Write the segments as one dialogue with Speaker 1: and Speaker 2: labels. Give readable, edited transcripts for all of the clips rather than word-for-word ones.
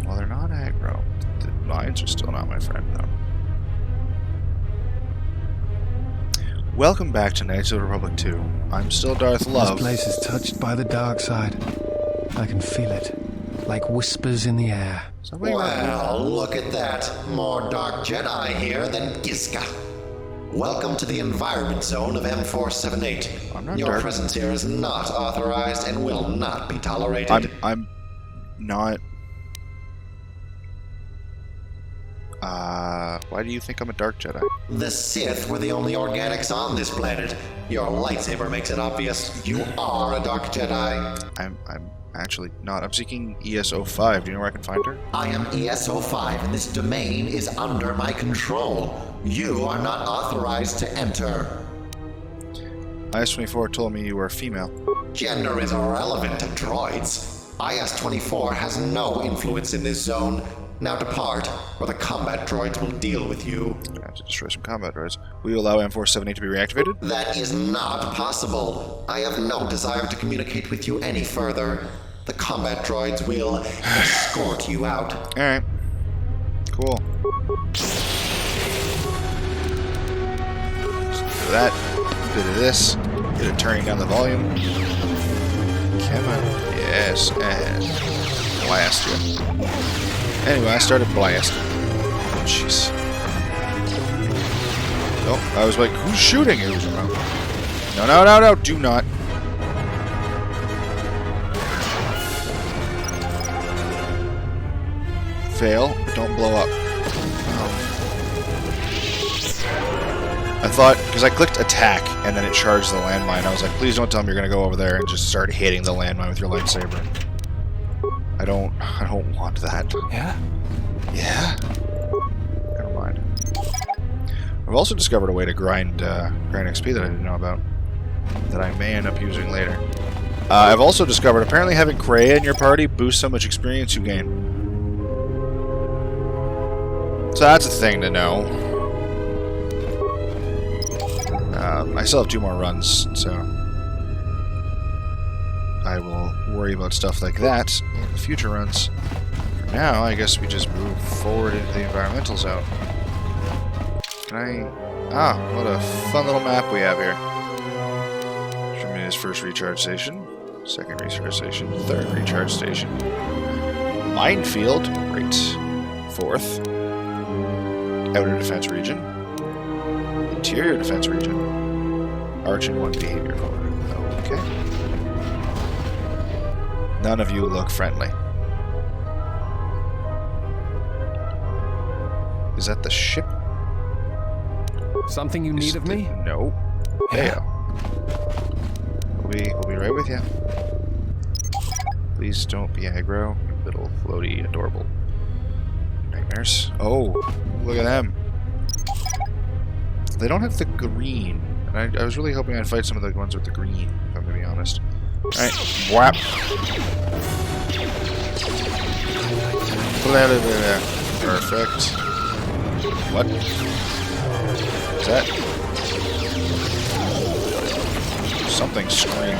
Speaker 1: Well, they're not aggro. The mines are still not my friend, though. Welcome back to Knights of the Republic 2. I'm still Darth Love.
Speaker 2: This place is touched by the dark side. I can feel it, like whispers in the air.
Speaker 3: Well, look at that. More Dark Jedi here than Gizka. Welcome to the environment zone of M478. Your presence here is not authorized and will not be tolerated.
Speaker 1: I'm not... why do you think I'm a Dark Jedi?
Speaker 3: The Sith were the only organics on this planet. Your lightsaber makes it obvious. You are a Dark Jedi.
Speaker 1: I'm actually not. I'm seeking ESO5. Do you know where I can find her?
Speaker 3: I am ESO5, and this domain is under my control. You are not authorized to enter.
Speaker 1: IS-24 told me you were female.
Speaker 3: Gender is irrelevant to droids. IS-24 has no influence in this zone. Now depart, or the combat droids will deal with you.
Speaker 1: I have to destroy some combat droids. Will you allow M478 to be reactivated?
Speaker 3: That is not possible. I have no desire to communicate with you any further. The combat droids will escort you out.
Speaker 1: Alright. Cool. Let's do that. A bit of this. A bit of turning down the volume. Come on. Yes, and blast you. Anyway, I started blasting. Oh, jeez. Oh, I was like, who's shooting? It was around. No, no, no, no, do not. Fail, don't blow up. I thought, because I clicked attack, and then it charged the landmine. I was like, please don't tell me you're going to go over there and just start hitting the landmine with your lightsaber. I don't want that.
Speaker 2: Yeah?
Speaker 1: Yeah? Never mind. I've also discovered a way to grind XP that I didn't know about. That I may end up using later. I've also discovered apparently having Kreia in your party boosts how much experience you gain. So that's a thing to know. I still have 2 more runs, so I will worry about stuff like that in the future runs. For now, I guess we just move forward into the environmental zone. Can I... Ah, what a fun little map we have here. Terminator's first recharge station, second recharge station, third recharge station. Minefield, great. Fourth. Outer defense region. Interior defense region. Arch and 1 behavior code. Okay. None of you look friendly. Is that the ship?
Speaker 2: Something you need of me?
Speaker 1: No.
Speaker 2: Yeah.
Speaker 1: We'll be right with you. Please don't be aggro. Little floaty, adorable nightmares. Oh, look at them. They don't have the green. And I was really hoping I'd fight some of the ones with the green, if I'm going to be honest. Alright, whap. Perfect. What? Is that? Something screamed.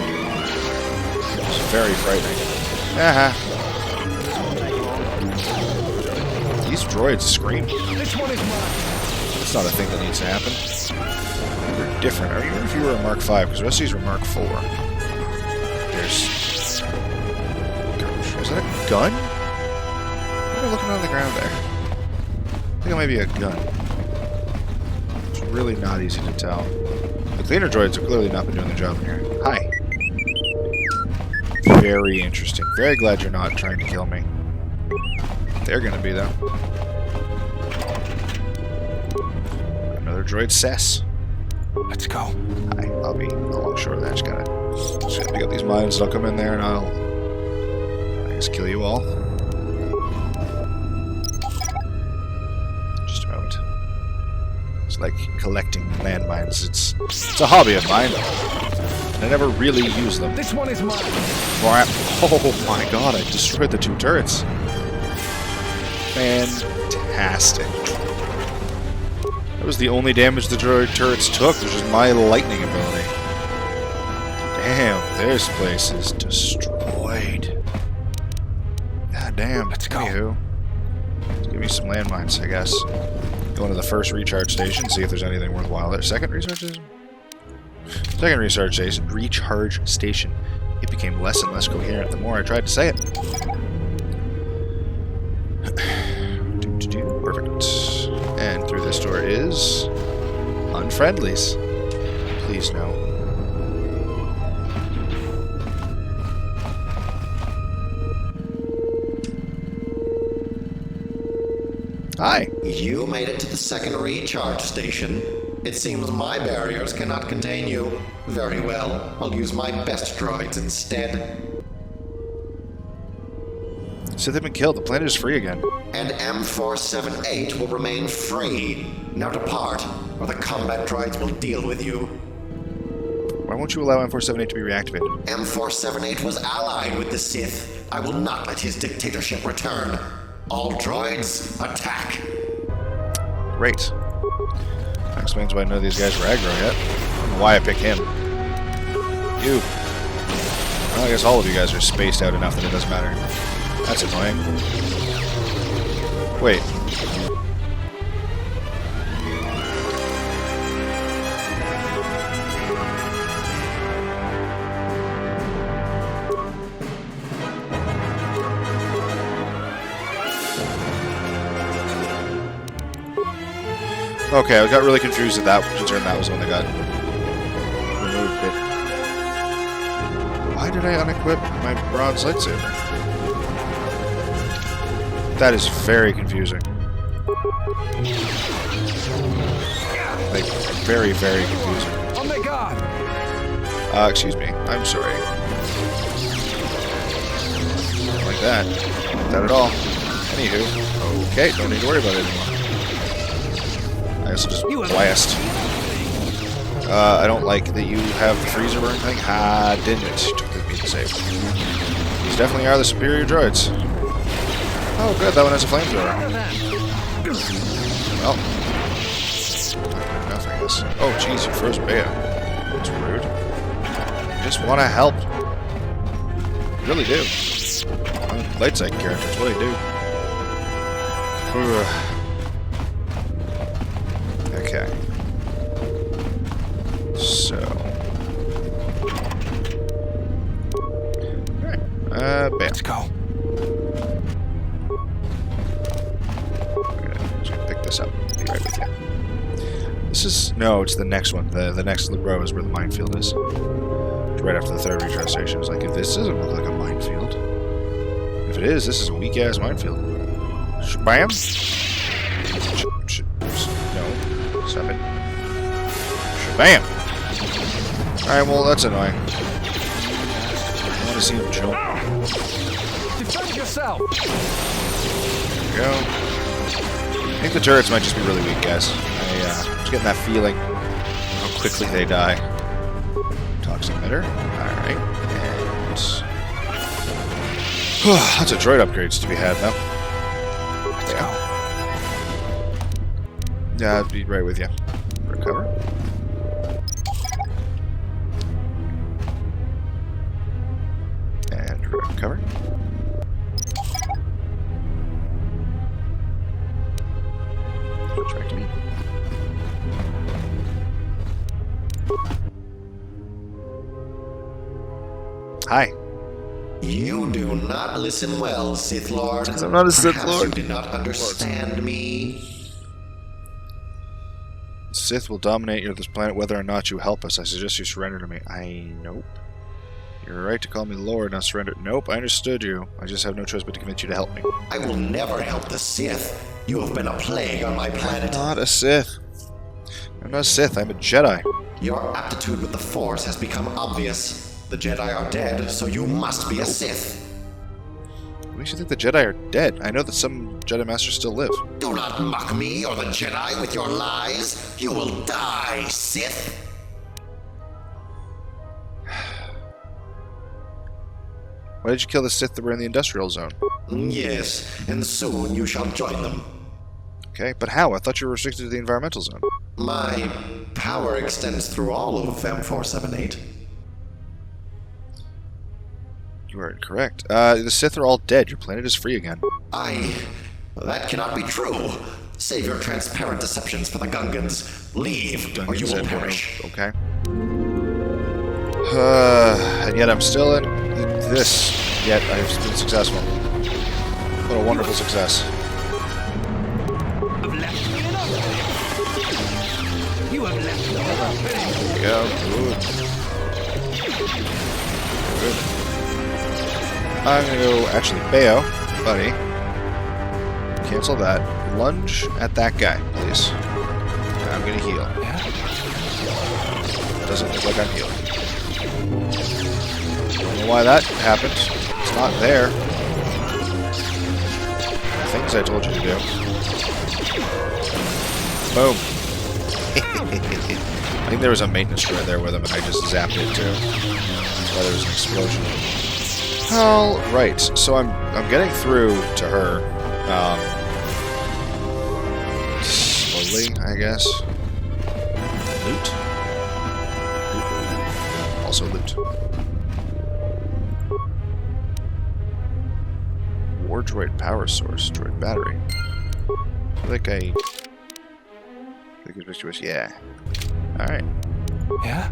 Speaker 1: It's very frightening. Aha. These droids scream.
Speaker 2: This one is mine.
Speaker 1: It's not a thing that needs to happen. They're different. Or even if you were a Mark 5, because the rest of these were Mark 4. There's... Gosh, is that a gun? What am I looking on the ground there? I think it might be a gun. It's really not easy to tell. The cleaner droids have clearly not been doing the job in here. Hi. Very interesting. Very glad you're not trying to kill me. They're gonna be, though. Another droid cess.
Speaker 2: Let's go.
Speaker 1: I'll be along shore there. Just gotta pick up these mines and I'll come in there and I guess kill you all. Just a moment. It's like collecting landmines. It's a hobby of mine. And I never really use them.
Speaker 2: This one is mine.
Speaker 1: Oh my god, I destroyed the 2 turrets. Fantastic. That was the only damage the droid turrets took, which is my lightning ability. Damn, this place is destroyed. God damn.
Speaker 2: Let's go.
Speaker 1: Anywho, Give me some landmines, I guess. Go into the first recharge station, see if there's anything worthwhile there. Second recharge station? Second recharge station. It became less and less coherent the more I tried to say it. Perfect. And through this door is unfriendlies. Please no. Hi.
Speaker 3: You made it to the second recharge station. It seems my barriers cannot contain you. Very well, I'll use my best droids instead.
Speaker 1: Sith have been killed. The planet is free again.
Speaker 3: And M478 will remain free. Now depart, or the combat droids will deal with you.
Speaker 1: Why won't you allow M478 to be reactivated?
Speaker 3: M478 was allied with the Sith. I will not let his dictatorship return. All droids, attack!
Speaker 1: Great. That explains why none of these guys were aggro yet. I don't know why I picked him. You. Well, I guess all of you guys are spaced out enough that it doesn't matter. That's annoying. Wait. Okay, I got really confused at that, considering that was the one that got removed. But why did I unequip my bronze lightsaber? That is very confusing. Like, very, very confusing.
Speaker 2: Oh my god!
Speaker 1: Excuse me. I'm sorry. Not like that. Not that at all. Anywho. Okay, don't need to worry about it anymore. I guess I'll just blast. I don't like that you have the freezer burn thing. Ah, didn't it? Took me to save. These definitely are the superior droids. Oh, good. That one has a flamethrower. Well, not good enough, I guess. Oh, jeez, you froze Bea. That's rude. You just want to help. You really do. Light side characters, what do they do? Okay. So. Alright. Bam.
Speaker 2: Let's go.
Speaker 1: Pick this up. Be right with you. This is... No, it's the next one. The next row is where the minefield is. Right after the third recharge station. It's like, if this doesn't look like a minefield. If it is, this is a weak-ass minefield. Bam! No. Stop it. Bam! Alright, well, that's annoying. I want to see him jump.
Speaker 2: Defend yourself!
Speaker 1: There we go. I think the turrets might just be really weak, guys. I'm just getting that feeling. How quickly they die. Toxic emitter. Alright. And... lots of droid upgrades to be had, though.
Speaker 2: Let's go.
Speaker 1: Yeah, I'd be right with you. Recover. And recover. Track me. Hi.
Speaker 3: You do not listen well, Sith Lord.
Speaker 1: Because I'm not a Sith
Speaker 3: Perhaps
Speaker 1: Lord.
Speaker 3: you did not understand me.
Speaker 1: Sith will dominate this planet whether or not you help us. I suggest you surrender to me. Nope. You're right to call me Lord, not surrender. Nope, I understood you. I just have no choice but to convince you to help me.
Speaker 3: I will never help the Sith. You have been a plague on my planet.
Speaker 1: I'm not a Sith. I'm not a Sith, I'm a Jedi.
Speaker 3: Your aptitude with the Force has become obvious. The Jedi are dead, so you must be a Sith.
Speaker 1: What makes you think the Jedi are dead? I know that some Jedi Masters still live.
Speaker 3: Do not mock me or the Jedi with your lies. You will die, Sith.
Speaker 1: Why did you kill the Sith that were in the industrial zone?
Speaker 3: Yes, and soon you shall join them.
Speaker 1: Okay, but how? I thought you were restricted to the environmental zone.
Speaker 3: My power extends through all of M478.
Speaker 1: You are incorrect. The Sith are all dead. Your planet is free again.
Speaker 3: I That cannot be true. Save your transparent deceptions for the Gungans. Leave, or you will perish.
Speaker 1: Okay. And yet I'm still in this. Yet I've been successful. What a wonderful success.
Speaker 4: You have left me
Speaker 1: There we go. Good. I'm gonna go, actually, Bayo, buddy. Cancel that. Lunge at that guy, please. And I'm gonna heal. Doesn't look like I'm healing. Don't know why that happened. It's not there. The things I told you to do. Boom. I think there was a maintenance droid there with him, and I just zapped it too. That's why there was an explosion. Alright, so I'm getting through to her. Slowly, I guess. Loot. Also loot. War droid power source, droid battery. I feel like I conspicuous, yeah. Alright.
Speaker 2: Yeah?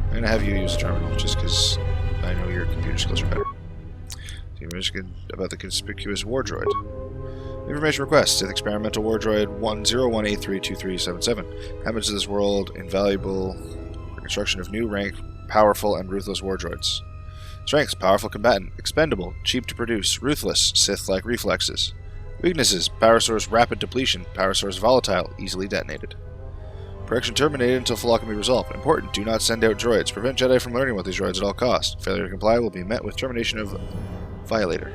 Speaker 1: I'm gonna have you use the terminal just because I know your computer skills are better. Information about the conspicuous war droid. Information request: Sith experimental war droid 101832377. Happens to this world invaluable for construction of new rank, powerful and ruthless war droids. Strengths: powerful combatant, expendable, cheap to produce, ruthless, Sith-like reflexes. Weaknesses: power source rapid depletion, power source volatile, easily detonated. Production terminated until flaw can be resolved. Important: do not send out droids. Prevent Jedi from learning about these droids at all costs. Failure to comply will be met with termination of Violator.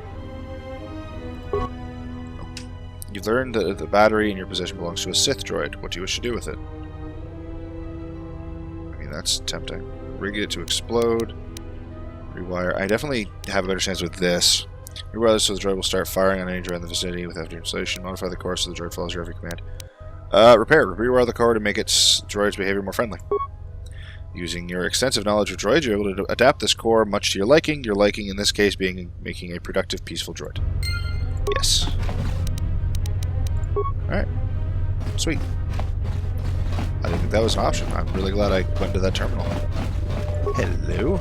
Speaker 1: You've learned that the battery in your possession belongs to a Sith droid. What do you wish to do with it? I mean, that's tempting. Rig it to explode. Rewire. I definitely have a better chance with this. Rewire this so the droid will start firing on any droid in the vicinity without installation. Modify the core so the droid follows your every command. Repair. Rewire the core to make its droid's behavior more friendly. Using your extensive knowledge of droids, you're able to adapt this core much to your liking in this case being making a productive, peaceful droid. Yes. Alright. Sweet. I didn't think that was an option. I'm really glad I went to that terminal. Hello.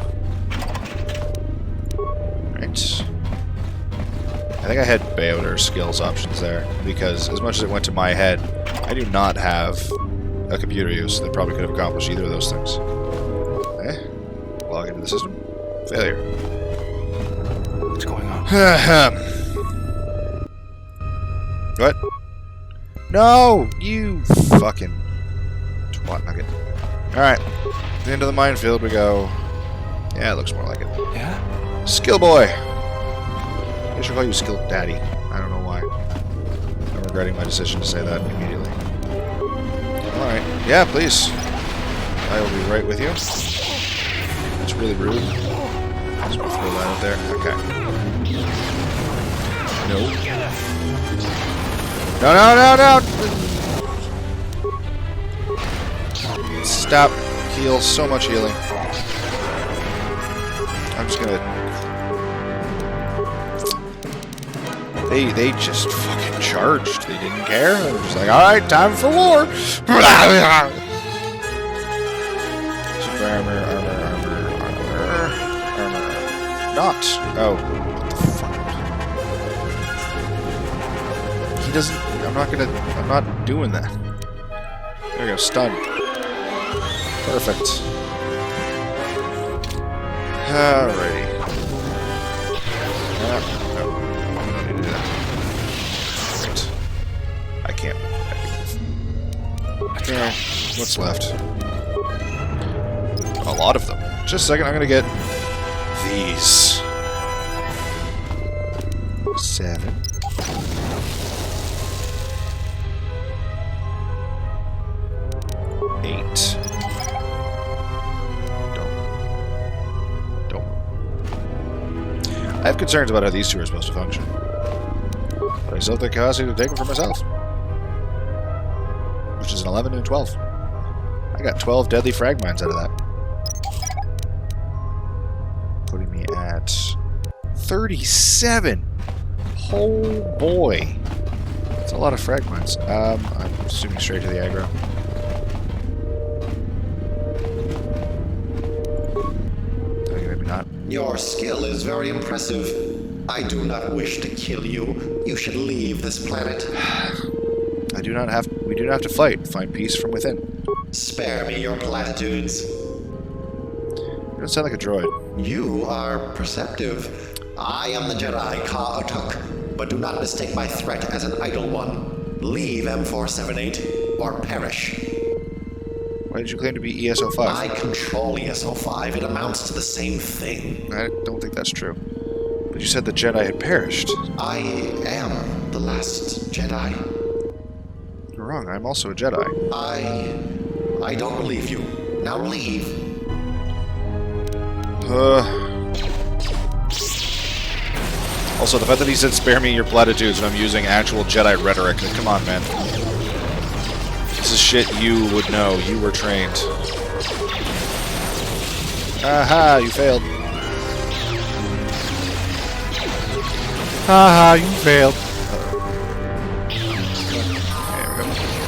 Speaker 1: Alright. I think I had Bayoder skills options there, because as much as it went to my head, I do not have a computer use that probably could have accomplished either of those things. Log into the system. Failure.
Speaker 2: What's going on?
Speaker 1: What? No! You fucking twat nugget. Alright. At the end of the minefield we go. Yeah, it looks more like it.
Speaker 2: Yeah?
Speaker 1: Skill boy! I should call you Skill Daddy. I don't know why. I'm regretting my decision to say that immediately. Alright. Yeah, please. I will be right with you. It's really rude. Just gonna throw that out there. Okay. No. No. Stop. Heal. So much healing. I'm just gonna... They just fucking charged. They didn't care. They were just like, alright, time for war. Super armor. Not. Oh. What the fuck? He doesn't... I'm not doing that. There we go. Stun. Perfect. Alrighty. No. We don't need to do that. Right. I can't. Okay. What's left? A lot of them. Just a second. I'm gonna get these. 7. I have concerns about how these two are supposed to function. But I still have the capacity to take them for myself. Which is an 11 and a 12. I got 12 deadly frag mines out of that. Putting me at 37. Oh boy. It's a lot of fragments. I'm assuming straight to the aggro. Okay, maybe not.
Speaker 3: Your skill is very impressive. I do not wish to kill you. You should leave this planet.
Speaker 1: We do not have to fight. Find peace from within.
Speaker 3: Spare me your platitudes.
Speaker 1: You don't sound like a droid.
Speaker 3: You are perceptive. I am the Jedi Ka-Atuk, but do not mistake my threat as an idle one. Leave M478 or perish.
Speaker 1: Why did you claim to be ESO5?
Speaker 3: I control ESO5. It amounts to the same thing.
Speaker 1: I don't think that's true. But you said the Jedi had perished.
Speaker 3: I am the last Jedi.
Speaker 1: You're wrong. I'm also a Jedi.
Speaker 3: I don't believe you. Now leave.
Speaker 1: Also, the fact that he said spare me your platitudes and I'm using actual Jedi rhetoric. Come on, man. This is shit you would know. You were trained. Aha, you failed. Haha, you failed. There we go.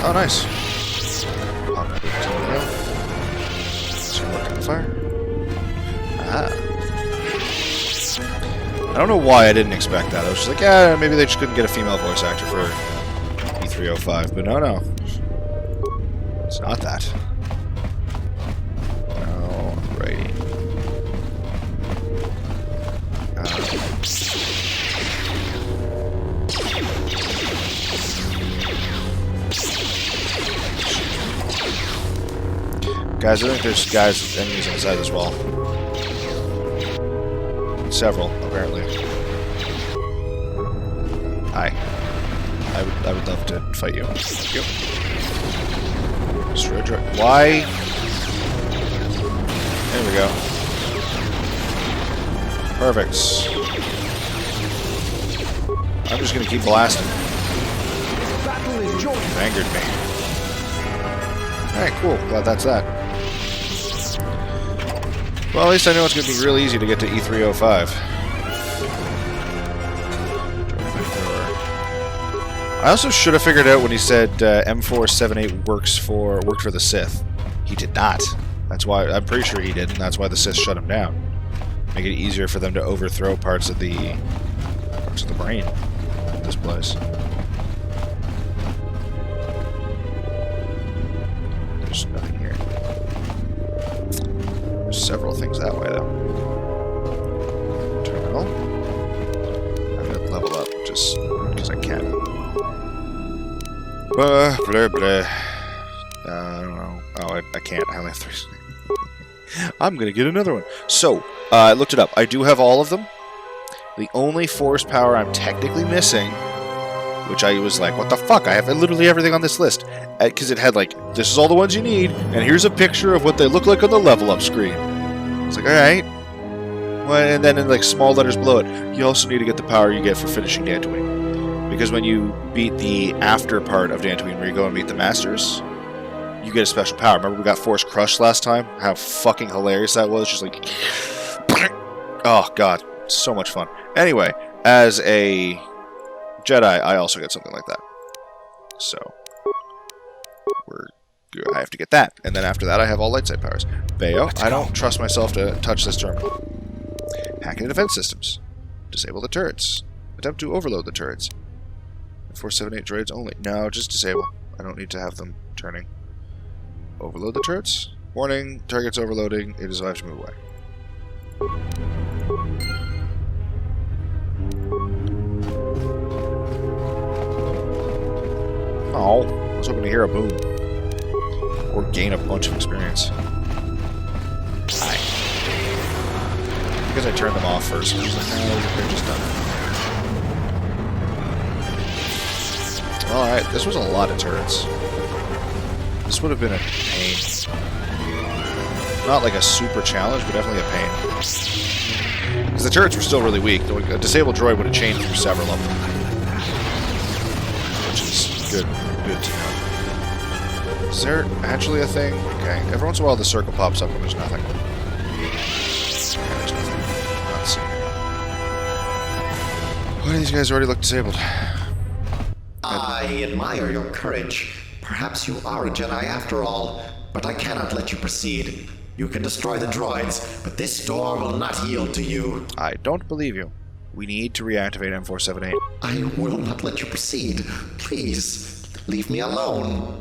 Speaker 1: Oh, nice. Fire. Ah. I don't know why I didn't expect that. I was just like, yeah, maybe they just couldn't get a female voice actor for E305, but no. It's not that. Alrighty. Guys, I think there's enemies inside this wall. Several, apparently. Hi. I would love to fight you. Thank you. Destroy droid. Why? There we go. Perfect. I'm just gonna keep blasting.
Speaker 4: Battle is joined.
Speaker 1: It angered me. Alright, cool. Glad that's that. Well, at least I know it's going to be real easy to get to E305. I also should have figured out when he said M478 worked for the Sith. He did not. That's why I'm pretty sure he did, and that's why the Sith shut him down. Make it easier for them to overthrow parts of the brain in this place. There's nothing here. There's several things that way, though. Terminal. I'm gonna level up just because I can. Blah, blah. I don't know. Oh, I can't. I only have 3. I'm gonna get another one. So, I looked it up. I do have all of them. The only force power I'm technically missing, which I was like, what the fuck? I have literally everything on this list. Because it had like, this is all the ones you need, and here's a picture of what they look like on the level up screen. I was like, alright. Well, and then in like small letters below it, you also need to get the power you get for finishing Dantooine. Because when you beat the after part of Dantooine, where you go and meet the Masters, you get a special power. Remember we got Force Crush last time? How fucking hilarious that was. Just like, oh god, so much fun. Anyway, as a Jedi, I also get something like that. So, I have to get that. And then after that, I have all light side powers. Bayo, I don't trust myself to touch this terminal. Hack into defense systems. Disable the turrets. Attempt to overload the turrets. 478 droids only. No, just disable. I don't need to have them turning. Overload the turrets. Warning, target's overloading. It is allowed to move away. Oh, I was hoping to hear a boom. Or gain a bunch of experience. Hi. Because I turned them off first. I was like, no, they're just done. Alright, this was a lot of turrets. This would have been a pain. Not like a super challenge, but definitely a pain. Because the turrets were still really weak. A disabled droid would have chained through several of them. Which is good to know. Is there actually a thing? Okay, every once in a while the circle pops up when there's nothing. Okay, there's nothing. Not seeing it. Why do these guys already look disabled?
Speaker 3: I admire your courage. Perhaps you are a Jedi after all, but I cannot let you proceed. You can destroy the droids, but this door will not yield to you.
Speaker 1: I don't believe you. We need to reactivate M478.
Speaker 3: I will not let you proceed. Please, leave me alone.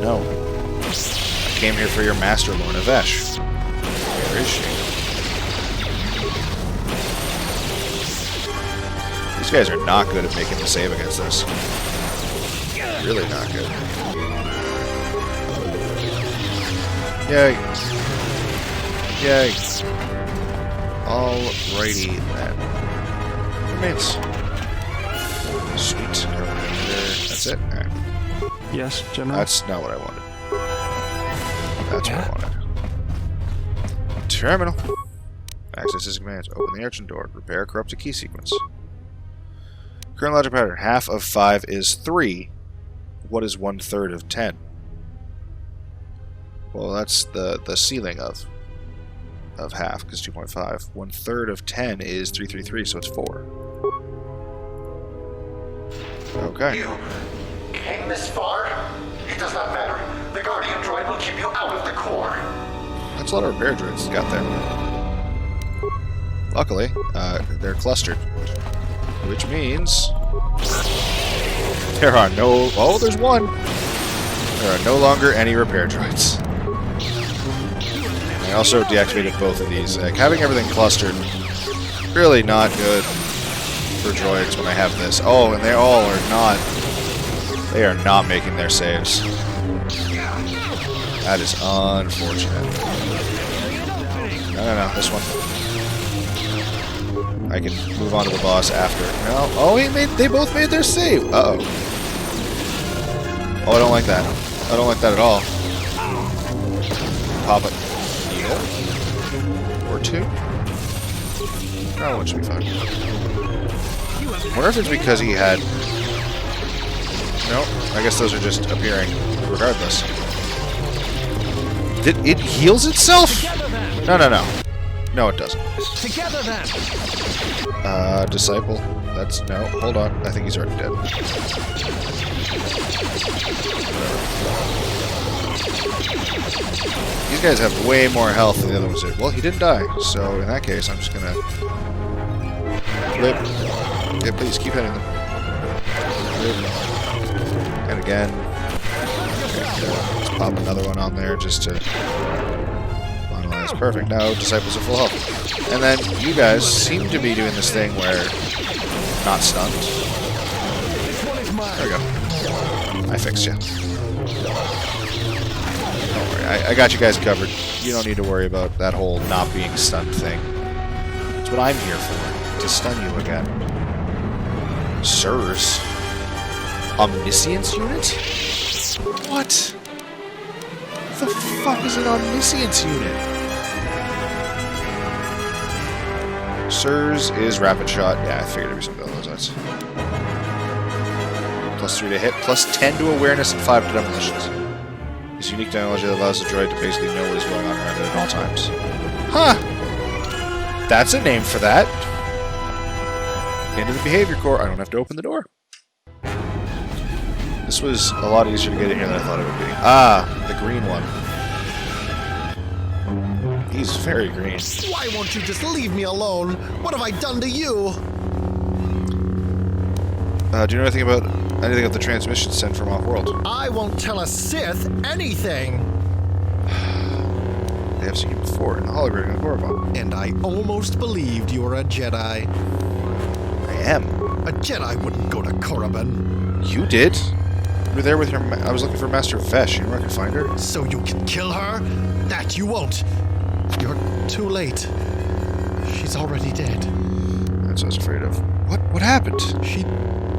Speaker 1: No. I came here for your master, Lorna Vesh. Where is she? These guys are not good at making the save against us. Really not good. Yay. Yay. Alrighty then. Remains. Sweet. That's it? Alright.
Speaker 2: Yes, General?
Speaker 1: That's not what I wanted. That's what I wanted. Terminal. Access his commands. Open the arching door. Repair corrupted key sequence. Current logic pattern. Half of 5 is 3. What is 1/3 of 10? Well, that's the ceiling of half, because 2.5. 1/3 of 10 is 333, so it's 4. Okay.
Speaker 3: You came this far? It does not matter. The Guardian droid will keep you out of the core.
Speaker 1: That's a lot of repair droids got there. Luckily, they're clustered. Which means there are no... Oh, there's one! There are no longer any repair droids. I also deactivated both of these. Having everything clustered, really not good for droids when I have this. Oh, and they all are not... They are not making their saves. That is unfortunate. No, this one. I can move on to the boss after. No. Oh, they both made their save. Uh-oh. Oh, I don't like that. I don't like that at all. Pop it. Needle. Or 2. Oh, one should be fine. I wonder if it's because he had... No, I guess those are just appearing regardless. It heals itself? No. No, it doesn't.
Speaker 4: Together then.
Speaker 1: Disciple. That's... No, hold on. I think he's already dead. These guys have way more health than the other ones did. Well, he didn't die, so in that case, I'm just gonna... Flip. Yeah, please, keep hitting them. Flip. And again. Let's pop another one on there just to... finalize. Perfect. Now, Disciples are full health. And then, you guys seem to be doing this thing where... Not stunned. There we go. I fixed you. Don't worry, I got you guys covered. You don't need to worry about that whole not being stunned thing. That's what I'm here for, to stun you again. Sirs. Omniscience unit? What? The fuck is an omniscience unit? Sirs is rapid shot. Yeah, I figured it'd be something along those lines. +3 to hit, +10 to awareness, and 5 to demolitions. This unique technology that allows the droid to basically know what is going on around it at all times. Huh! That's a name for that. Into the behavior core. I don't have to open the door. This was a lot easier to get in here than I thought it would be. Ah, the green one. He's very green.
Speaker 3: Why won't you just leave me alone? What have I done to you?
Speaker 1: Do you know anything of the transmission sent from off-world?
Speaker 3: I won't tell a Sith anything.
Speaker 1: They have seen you before in the hologram in Korriban.
Speaker 3: And I almost believed you were a Jedi.
Speaker 1: I am.
Speaker 3: A Jedi wouldn't go to Korriban.
Speaker 1: You did? You were there with your... I was looking for Master Vesh. You know where I could find her?
Speaker 3: So you can kill her? That you won't. You're too late. She's already dead.
Speaker 1: That's what I was afraid of. What happened?
Speaker 3: She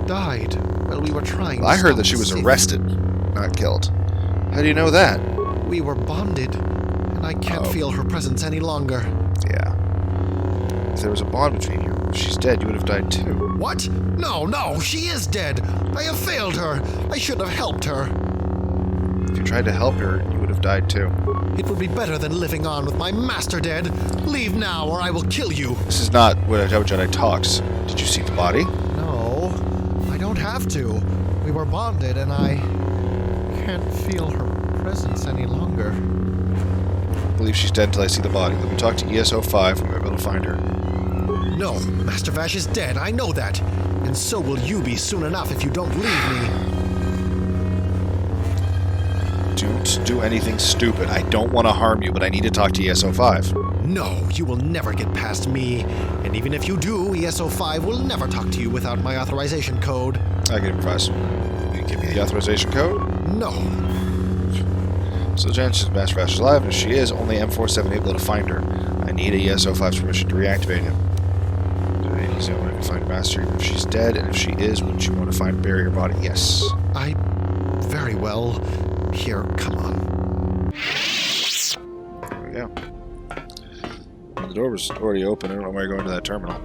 Speaker 3: died while we were trying
Speaker 1: I heard that she was arrested, not killed. How do you know that?
Speaker 3: We were bonded, and I can't feel her presence any longer.
Speaker 1: Yeah. If there was a bond between you, if she's dead, you would have died too.
Speaker 3: What? No, she is dead. I have failed her. I should have helped her.
Speaker 1: If you tried to help her, you would have died too.
Speaker 3: It would be better than living on with my master dead. Leave now or I will kill you.
Speaker 1: This is not how Jedi talks. Did you see the body?
Speaker 3: No, I don't have to. We were bonded and I can't feel her presence any longer.
Speaker 1: I believe she's dead until I see the body. Let me talk to ESO5 and we'll be able to find her.
Speaker 3: No, Master Vash is dead, I know that. And so will you be soon enough if you don't leave me.
Speaker 1: Don't do anything stupid. I don't want to harm you, but I need to talk to ESO5.
Speaker 3: No, you will never get past me. And even if you do, ESO5 will never talk to you without my authorization code.
Speaker 1: I can improvise. Can you give me the authorization code?
Speaker 3: No.
Speaker 1: So the chances Master Vash is alive, and if she is, only M47 able to find her. I need a ESO5's permission to reactivate him. He's the only one who can find Master, even if she's dead, and if she is, wouldn't you want to find and bury her body? Yes.
Speaker 3: Very well. Here, come on.
Speaker 1: There we go. The door was already open. I don't know why you're going to that terminal.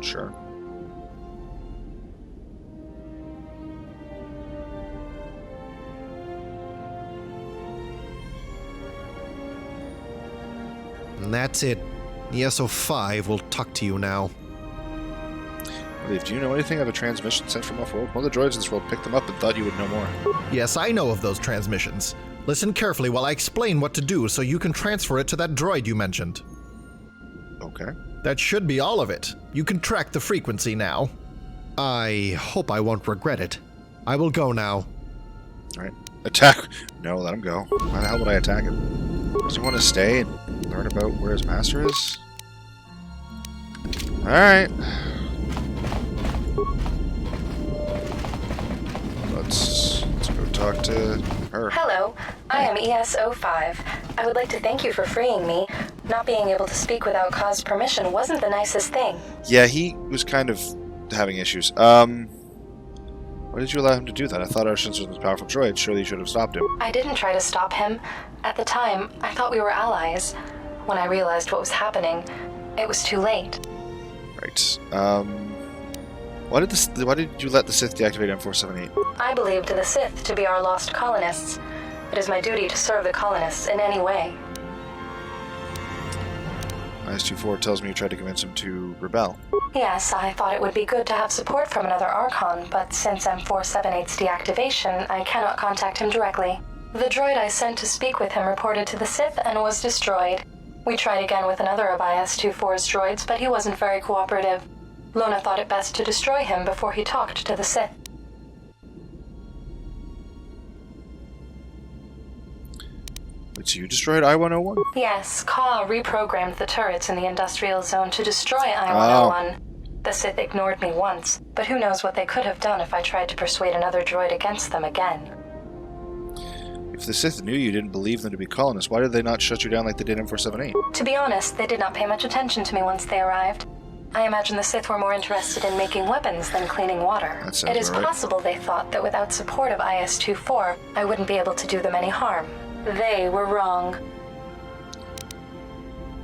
Speaker 1: Sure.
Speaker 3: And that's it. ESO5 will talk to you now.
Speaker 1: Dave, do you know anything of a transmission sent from off-world? One of the droids in this world picked them up and thought you would know more.
Speaker 3: Yes, I know of those transmissions. Listen carefully while I explain what to do so you can transfer it to that droid you mentioned.
Speaker 1: Okay.
Speaker 3: That should be all of it. You can track the frequency now. I hope I won't regret it. I will go now.
Speaker 1: Alright. Attack! No, let him go. Why the hell would I attack him? Does he want to stay and learn about where his master is? Alright. Let's go talk to her.
Speaker 5: Hello, I am ESO5. I would like to thank you for freeing me. Not being able to speak without cause permission wasn't the nicest thing.
Speaker 1: Yeah, he was kind of having issues. Why did you allow him to do that? I thought Arshen's was the most powerful droid. Surely you should have stopped him.
Speaker 5: I didn't try to stop him. At the time, I thought we were allies. When I realized what was happening, it was too late.
Speaker 1: Right. Why did you let the Sith deactivate M478?
Speaker 5: I believed the Sith to be our lost colonists. It is my duty to serve the colonists in any way.
Speaker 1: IS-24 tells me you tried to convince him to rebel.
Speaker 5: Yes, I thought it would be good to have support from another Archon, but since M478's deactivation, I cannot contact him directly. The droid I sent to speak with him reported to the Sith and was destroyed. We tried again with another of IS-24's droids, but he wasn't very cooperative. Lona thought it best to destroy him before he talked to the Sith.
Speaker 1: Wait, so you destroyed I-101?
Speaker 5: Yes, Ka reprogrammed the turrets in the industrial zone to destroy I-101. The Sith ignored me once, but who knows what they could have done if I tried to persuade another droid against them again.
Speaker 1: If the Sith knew you didn't believe them to be colonists, why did they not shut you down like they did M478?
Speaker 5: To be honest, they did not pay much attention to me once they arrived. I imagine the Sith were more interested in making weapons than cleaning water.
Speaker 1: That sounds
Speaker 5: It is
Speaker 1: right.
Speaker 5: possible they thought that without support of IS-24, I wouldn't be able to do them any harm. They were wrong.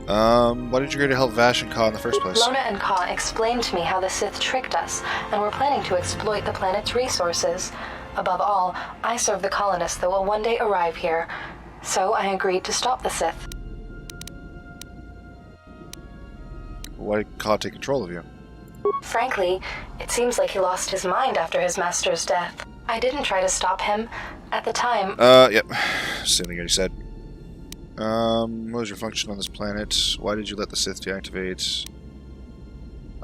Speaker 1: Why did you agree to help Vash and Ka in the first place?
Speaker 5: Lona and Ka explained to me how the Sith tricked us, and were planning to exploit the planet's resources. Above all, I serve the colonists that will one day arrive here, so I agreed to stop the Sith.
Speaker 1: Why did Ka take control of you?
Speaker 5: Frankly, it seems like he lost his mind after his master's death. I didn't try to stop him. At the time...
Speaker 1: Yep. Assuming you said. What was your function on this planet? Why did you let the Sith deactivate?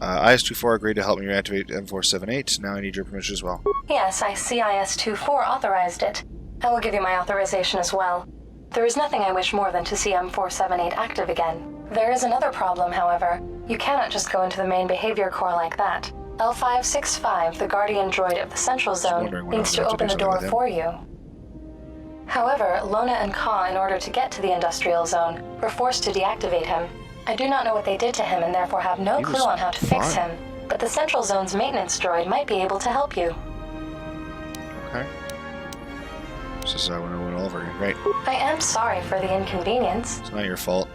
Speaker 1: IS-24 agreed to help me reactivate M478. Now I need your permission as well.
Speaker 5: Yes, I see IS-24 authorized it. I will give you my authorization as well. There is nothing I wish more than to see M478 active again. There is another problem, however. You cannot just go into the main behavior core like that. L565, the guardian droid of the Central Zone, needs to open the door for you. However, Lona and Ka, in order to get to the industrial zone, were forced to deactivate him. I do not know what they did to him and therefore have no clue on how to fix him, but the Central Zone's maintenance droid might be able to help you.
Speaker 1: Okay. This is when I went over again. Great.
Speaker 5: I am sorry for the inconvenience.
Speaker 1: It's not your fault.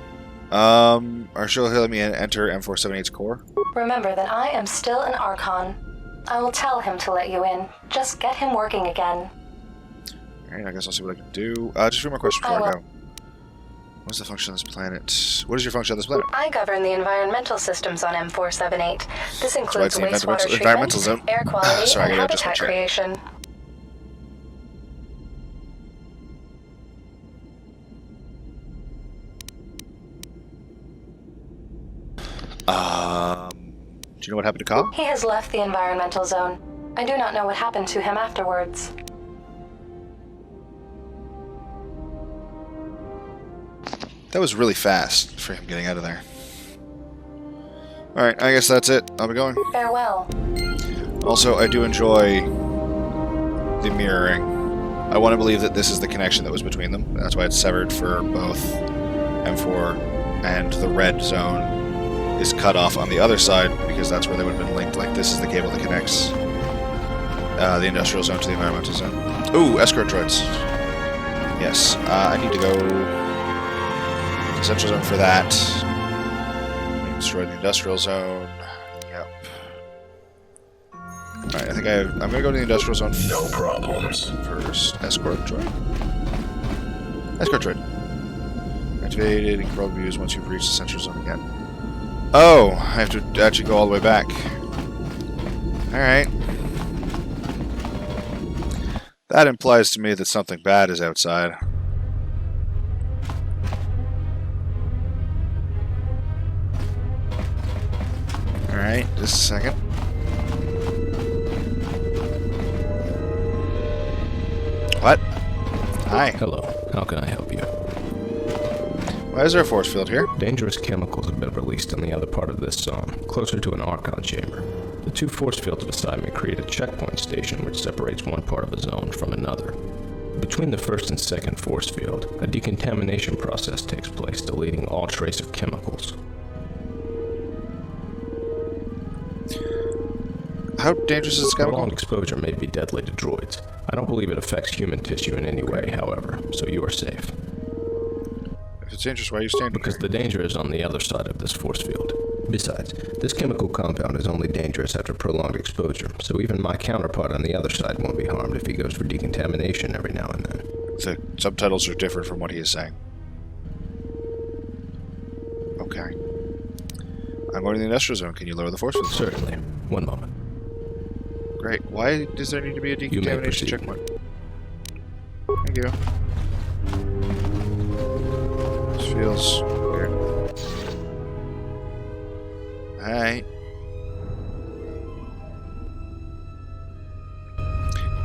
Speaker 1: Are she'll let me enter M478's core?
Speaker 5: Remember that I am still an Archon. I will tell him to let you in. Just get him working again.
Speaker 1: Alright, I guess I'll see what I can do. Just a few more questions before I go. What's the function of this planet? What is your function of this planet?
Speaker 5: I govern the environmental systems on M478. This includes wastewater
Speaker 1: environmental
Speaker 5: treatment,
Speaker 1: zone.
Speaker 5: air quality,
Speaker 1: Sorry,
Speaker 5: and
Speaker 1: I just
Speaker 5: habitat creation.
Speaker 1: Do you know what happened to Cobb?
Speaker 5: He has left the environmental zone. I do not know what happened to him afterwards.
Speaker 1: That was really fast for him getting out of there. Alright, I guess that's it. I'll be going.
Speaker 5: Farewell.
Speaker 1: Also, I do enjoy the mirroring. I want to believe that this is the connection that was between them. That's why it's severed for both M4 and the red zone is cut off on the other side, because that's where they would have been linked. Like, this is the cable that connects the industrial zone to the environmental zone. Ooh, escort droids. Yes, I need to go to the central zone for that. Destroy the industrial zone. Yep. Alright, I think I'm gonna go to the industrial zone.
Speaker 6: No problems.
Speaker 1: First, escort droid. Escort droid. Activated and can probably be used once you've reached the central zone again. Oh, I have to actually go all the way back. Alright. That implies to me that something bad is outside. Alright, just a second. What? Hi.
Speaker 7: Hello, how can I help you?
Speaker 1: Why is there a force field here?
Speaker 7: Dangerous chemicals have been released in the other part of this zone, closer to an Archon chamber. The two force fields beside me create a checkpoint station which separates one part of a zone from another. Between the first and second force field, a decontamination process takes place, deleting all trace of chemicals.
Speaker 1: How dangerous is this chemical?
Speaker 7: Prolonged exposure may be deadly to droids. I don't believe it affects human tissue in any way, however, so you are safe.
Speaker 1: If it's dangerous, why are you standing
Speaker 7: Because the danger is on the other side of this force field. Besides, this chemical compound is only dangerous after prolonged exposure, so even my counterpart on the other side won't be harmed if he goes for decontamination every now and then.
Speaker 1: The subtitles are different from what he is saying. Okay. I'm going to the industrial zone. Can you lower the force field?
Speaker 7: Certainly. One moment.
Speaker 1: Great. Why does there need to be a
Speaker 7: You may
Speaker 1: decontamination
Speaker 7: proceed.
Speaker 1: checkpoint? Thank you. This feels weird. Alright.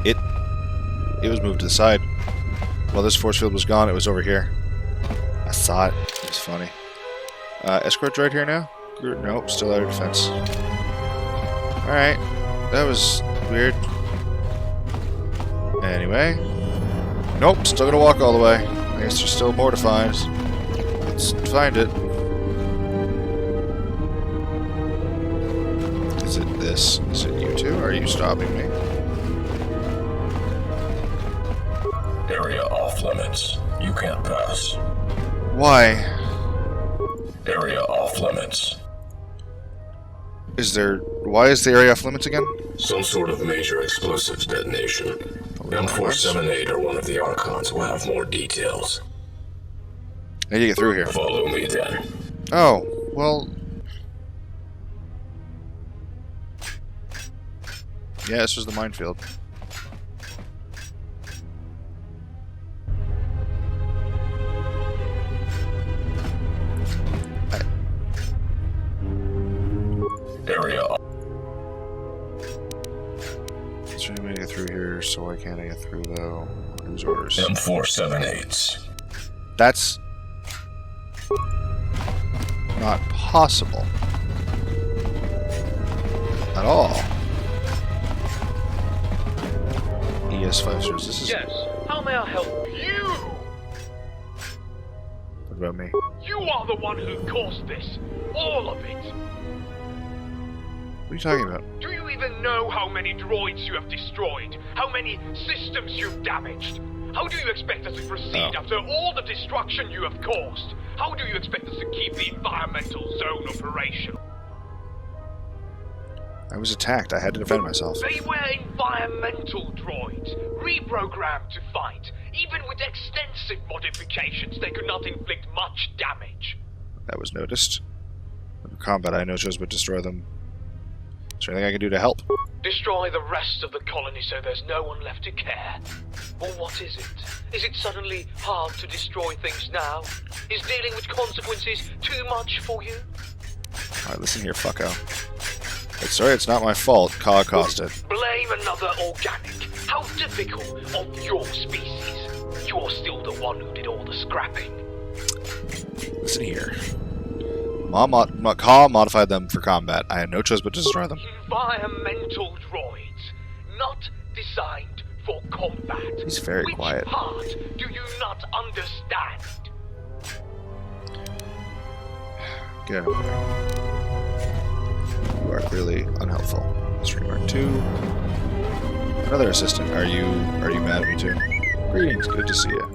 Speaker 1: It was moved to the side. While this force field was gone, it was over here. I saw it. It was funny. Escort droid here now? Nope, still out of defense. Alright. That was weird. Anyway. Nope, still gonna walk all the way. I guess there's still more to find. Let's find it. Is it this? Is it you two? Are you stopping me?
Speaker 6: Area off limits. You can't pass.
Speaker 1: Why?
Speaker 6: Area off limits.
Speaker 1: Why is the area off limits again?
Speaker 6: Some sort of major explosives detonation. M478 or one of the Archons will have more details.
Speaker 1: I need to get through here.
Speaker 6: Follow me then.
Speaker 1: Oh, well... Yeah, this was the minefield.
Speaker 6: Area off.
Speaker 1: Is there any way to get through here? So why can't I get through, though? Whose orders?
Speaker 6: M478s.
Speaker 1: That's... not possible. At all. ES5 stars. This is...
Speaker 4: Yes, how may I help you?
Speaker 1: What about me?
Speaker 4: You are the one who caused this. All of it.
Speaker 1: What are you talking about?
Speaker 4: Do you even know how many droids you have destroyed? How many systems you've damaged? How do you expect us to proceed after all the destruction you have caused? How do you expect us to keep the environmental zone operational?
Speaker 1: I was attacked. I had to defend myself.
Speaker 4: They were environmental droids, reprogrammed to fight. Even with extensive modifications, they could not inflict much damage.
Speaker 1: That was noticed. In combat, I had no choice but destroy them. Is there anything I can do to help?
Speaker 4: Destroy the rest of the colony so there's no one left to care. Or what is it? Is it suddenly hard to destroy things now? Is dealing with consequences too much for you?
Speaker 1: Alright, listen here, fucko. Sorry, it's not my fault. Ka caused it.
Speaker 4: Blame another organic. How typical of your species. You're still the one who did all the scrapping.
Speaker 1: Listen here. Ka modified them for combat. I had no choice but to destroy them.
Speaker 4: Environmental droids, not designed for combat.
Speaker 1: He's very quiet.
Speaker 4: Which part do you not understand?
Speaker 1: Get out of the way. You are clearly unhelpful. Streamer 2. Another assistant. Are you mad at me too? Greetings, good to see you.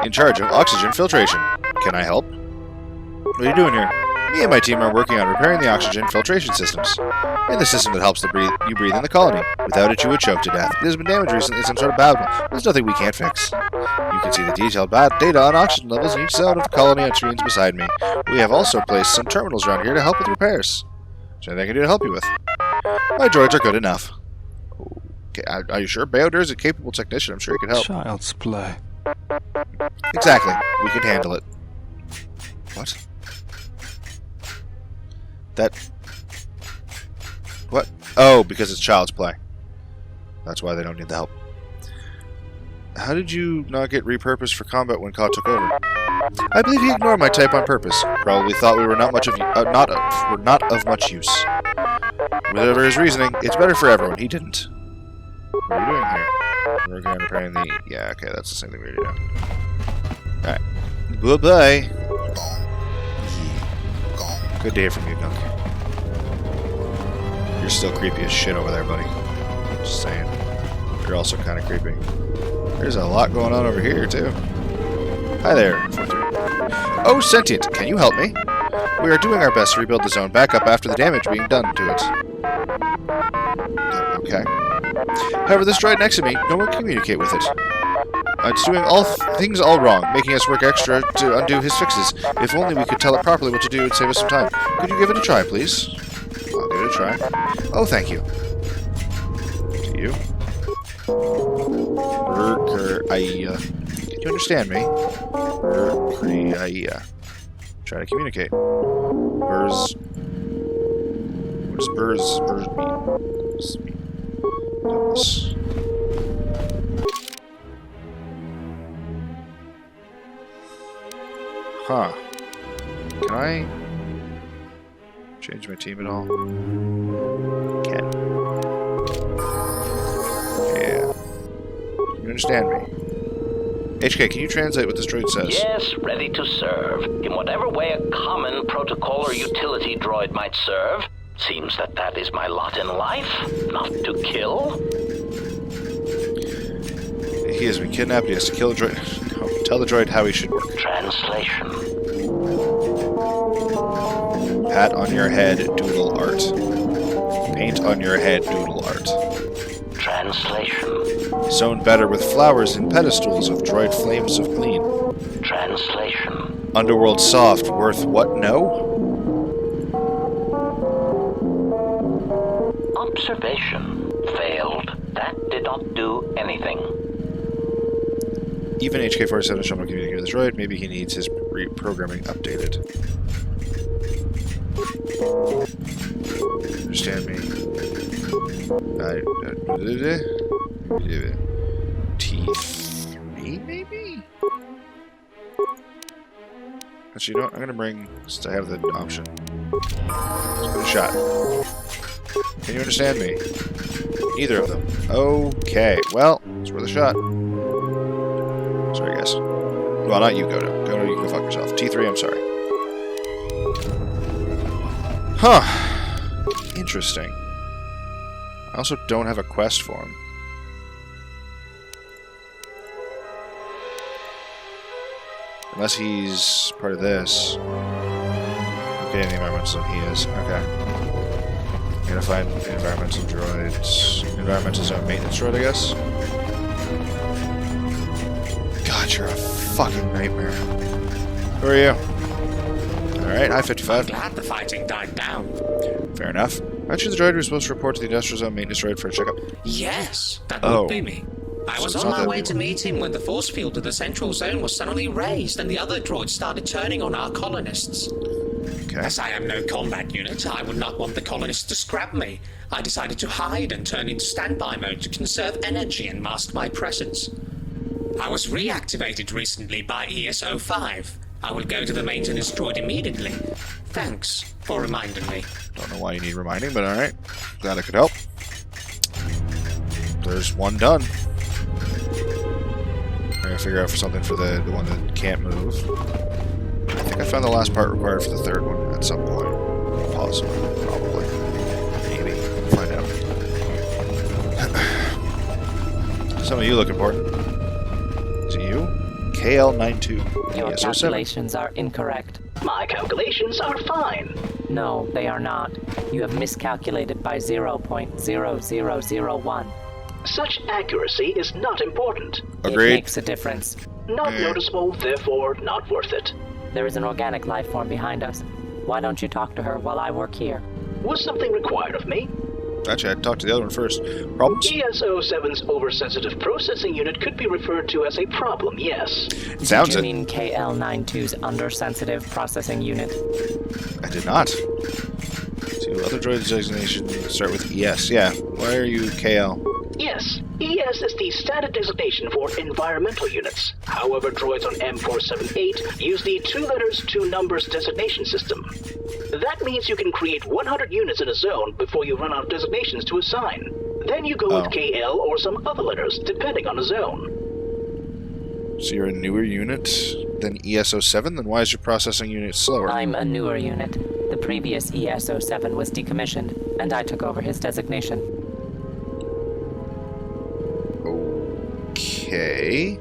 Speaker 1: In charge of oxygen filtration. Can I help? What are you doing here? Me and my team are working on repairing the oxygen filtration systems. And the system that helps you breathe in the colony. Without it, you would choke to death. It has been damaged recently, some sort of bad one. There's nothing we can't fix. You can see the detailed data on oxygen levels in each zone of the colony on screens beside me. We have also placed some terminals around here to help with repairs. Is there anything I can do to help you with? My droids are good enough. Okay, are you sure? Bayodir is a capable technician. I'm sure he can help.
Speaker 2: Child's play.
Speaker 1: Exactly. We can handle it. What? What? Oh, because it's child's play. That's why they don't need the help. How did you not get repurposed for combat when Ka took over? I believe he ignored my type on purpose. Probably thought we were not of much use. Whatever his reasoning, it's better for everyone. He didn't. What are you doing here? We're working on repairing the... Yeah, okay, that's the same thing we were doing. Alright. Bye-bye. Good day from you, Gunk. You're still creepy as shit over there, buddy. Just saying. You're also kind of creepy. There's a lot going on over here, too. Hi there. Oh, Sentient, can you help me? We are doing our best to rebuild the zone back up after the damage being done to it. Okay. However, this droid next to me, no one can communicate with it. It's doing things all wrong, making us work extra to undo his fixes. If only we could tell it properly what to do, it'd save us some time. Could you give it a try, please? I'll give it a try. Oh, thank you. To you. Can you understand me? Try to communicate. Burrs. What does burrs mean? This. Huh. Can I change my team at all? Can. Yeah. Can you understand me? HK, can you translate what this droid says?
Speaker 8: Yes, ready to serve. In whatever way a common protocol or utility droid might serve. Seems that is my lot in life, not to kill.
Speaker 1: He has been kidnapped, he has to kill the droid. No, tell the droid how he should work.
Speaker 8: Translation.
Speaker 1: Pat on your head, doodle art. Paint on your head, doodle art.
Speaker 8: Translation.
Speaker 1: Sown better with flowers and pedestals of droid flames of gleam.
Speaker 8: Translation.
Speaker 1: Underworld soft, worth what? No?
Speaker 8: Observation. Failed. That did not do anything.
Speaker 1: Even HK-47 shall not communicate with the droid. Maybe he needs his reprogramming updated. Understand me? T3, maybe? Actually, you know what? I'm gonna bring, since I have the option. Let's give it a shot. Can you understand me? Neither of them. Okay, well, it's worth a shot. Sorry, guys. Well, not you, Godo. Godo, you can go fuck yourself. T3, I'm sorry. Huh. Interesting. I also don't have a quest for him. Unless he's part of this. Okay, in the environmental zone he is. Okay. Gotta find environmental droids. Environmental zone maintenance droid, I guess. God, you're a fucking nightmare. Who are you? Alright, hi 55.
Speaker 9: Glad the fighting died down.
Speaker 1: Fair enough. Aren't you the droid who's supposed to report to the industrial zone maintenance droid for a checkup?
Speaker 9: Yes, that
Speaker 1: Oh.
Speaker 9: would be me. I was
Speaker 1: So it's
Speaker 9: on
Speaker 1: not
Speaker 9: my
Speaker 1: that-
Speaker 9: way to meet him when the force field of the central zone was suddenly raised and the other droids started turning on our colonists.
Speaker 1: Okay.
Speaker 9: As I am no combat unit, I would not want the colonists to scrap me. I decided to hide and turn into standby mode to conserve energy and mask my presence. I was reactivated recently by ESO-5. I will go to the maintenance droid immediately. Thanks for reminding me.
Speaker 1: Don't know why you need reminding, but alright. Glad I could help. There's one done. I'm gonna figure out for something for the one that can't move. I think I found the last part required for the third one at some point. Possibly. Probably. Maybe. We'll find out. Some of you look important. Is it you? KL92.
Speaker 10: Your
Speaker 1: ESO7.
Speaker 10: calculations are incorrect.
Speaker 8: My calculations are fine.
Speaker 10: No, they are not. You have miscalculated by 0.0001.
Speaker 8: Such accuracy is not important.
Speaker 1: Agreed.
Speaker 10: It makes a difference.
Speaker 8: Not noticeable, therefore not worth it.
Speaker 10: There is an organic life form behind us. Why don't you talk to her while I work here?
Speaker 8: Was something required of me?
Speaker 1: Actually, I'd talk to the other one first. Problems?
Speaker 8: ESO-7's oversensitive processing unit could be referred to as a problem, yes.
Speaker 1: Sounds
Speaker 10: Did you
Speaker 1: it.
Speaker 10: mean KL-92's undersensitive processing unit?
Speaker 1: I did not. Two other droid designations start with ES. Yeah. Why are you KL?
Speaker 8: Yes, ES is the standard designation for environmental units. However, droids on M478 use the 2 letters, 2 numbers designation system. That means you can create 100 units in a zone before you run out of designations to assign. Then you go with KL or some other letters, depending on the zone.
Speaker 1: So you're a newer unit than ESO7? Then why is your processing unit slower?
Speaker 10: I'm a newer unit. The previous ESO-7 was decommissioned, and I took over his designation.
Speaker 1: Okay.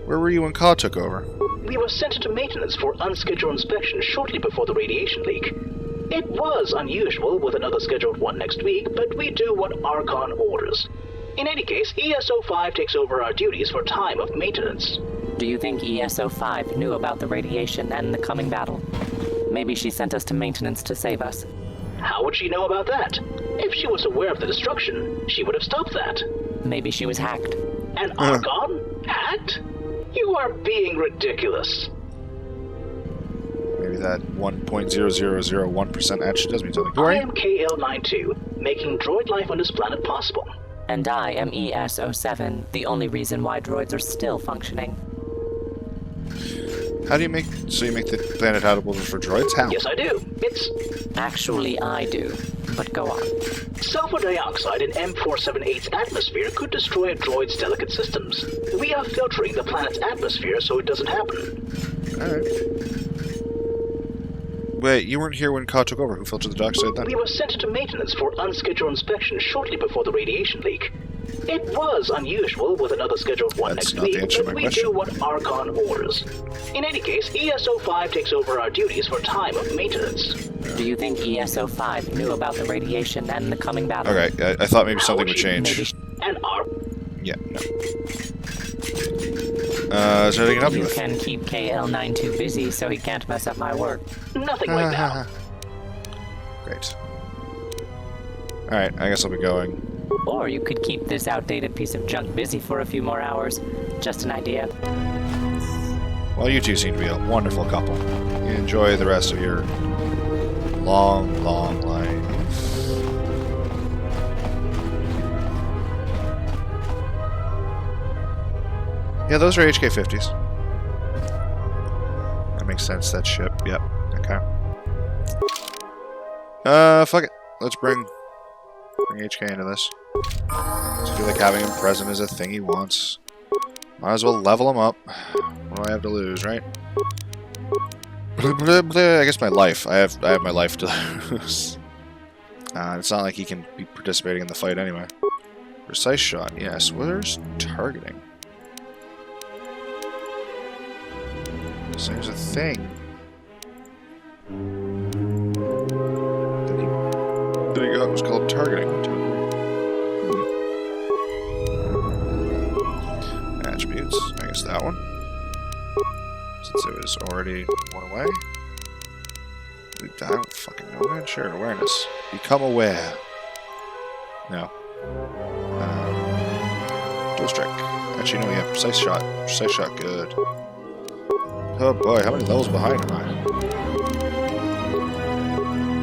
Speaker 1: Where were you when Ka took over?
Speaker 8: We were sent into maintenance for unscheduled inspection shortly before the radiation leak. It was unusual with another scheduled one next week, but we do what Archon orders. In any case, ESO-5 takes over our duties for time of maintenance.
Speaker 10: Do you think ESO-5 knew about the radiation and the coming battle? Maybe she sent us to maintenance to save us.
Speaker 8: How would she know about that? If she was aware of the destruction, she would have stopped that.
Speaker 10: Maybe she was hacked.
Speaker 8: An Archon? Hacked? You are being ridiculous.
Speaker 1: Maybe that 1.0001% actually does mean something. Who are
Speaker 8: I
Speaker 1: you?
Speaker 8: am KL-92, making droid life on this planet possible.
Speaker 10: And I am ESO-7, the only reason why droids are still functioning.
Speaker 1: How do you make... So you make the planet habitable for droids? How?
Speaker 8: Yes, I do. It's
Speaker 10: Actually, I do. But go on.
Speaker 8: sulfur dioxide in M478's atmosphere could destroy a droid's delicate systems. We are filtering the planet's atmosphere so it doesn't happen.
Speaker 1: Alright. Wait, you weren't here when Ka took over. Who filtered the dioxide then?
Speaker 8: We were sent into maintenance for unscheduled inspection shortly before the radiation leak. It was unusual with another scheduled one
Speaker 1: That's
Speaker 8: next
Speaker 1: not the
Speaker 8: week,
Speaker 1: answer to
Speaker 8: but
Speaker 1: my
Speaker 8: we
Speaker 1: question.
Speaker 8: do what Archon orders. In any case, ESO-5 takes over our duties for time of maintenance.
Speaker 10: Do you think ESO-5 knew about the radiation and the coming battle?
Speaker 1: Okay, I thought maybe something would
Speaker 10: Maybe
Speaker 1: change.
Speaker 8: And our
Speaker 1: Yeah, no. Is there anything I can help you
Speaker 10: You
Speaker 1: with?
Speaker 10: can keep KL-92 busy so he can't mess up my work.
Speaker 8: nothing like that.
Speaker 1: Great. Alright, I guess I'll be going.
Speaker 10: Or you could keep this outdated piece of junk busy for a few more hours. Just an idea.
Speaker 1: Well, you two seem to be a wonderful couple. You enjoy the rest of your long, long life. Yeah, those are HK-50s. That makes sense, that ship. Yep, okay. Fuck it. Let's bring HK into this. I feel like having him present is a thing he wants. Might as well level him up. What do I have to lose, right? I guess my life. I have my life to lose. It's not like he can be participating in the fight anyway. Precise shot, yes. Where's targeting? So here's a thing. There you go. it was called targeting. Attributes. I guess that one. Since it was already one away. I don't fucking know, man. Sure, awareness. Become aware. No. Dual strike. Actually, no, yeah, precise shot. Precise shot, good. Oh boy, how many levels behind am I?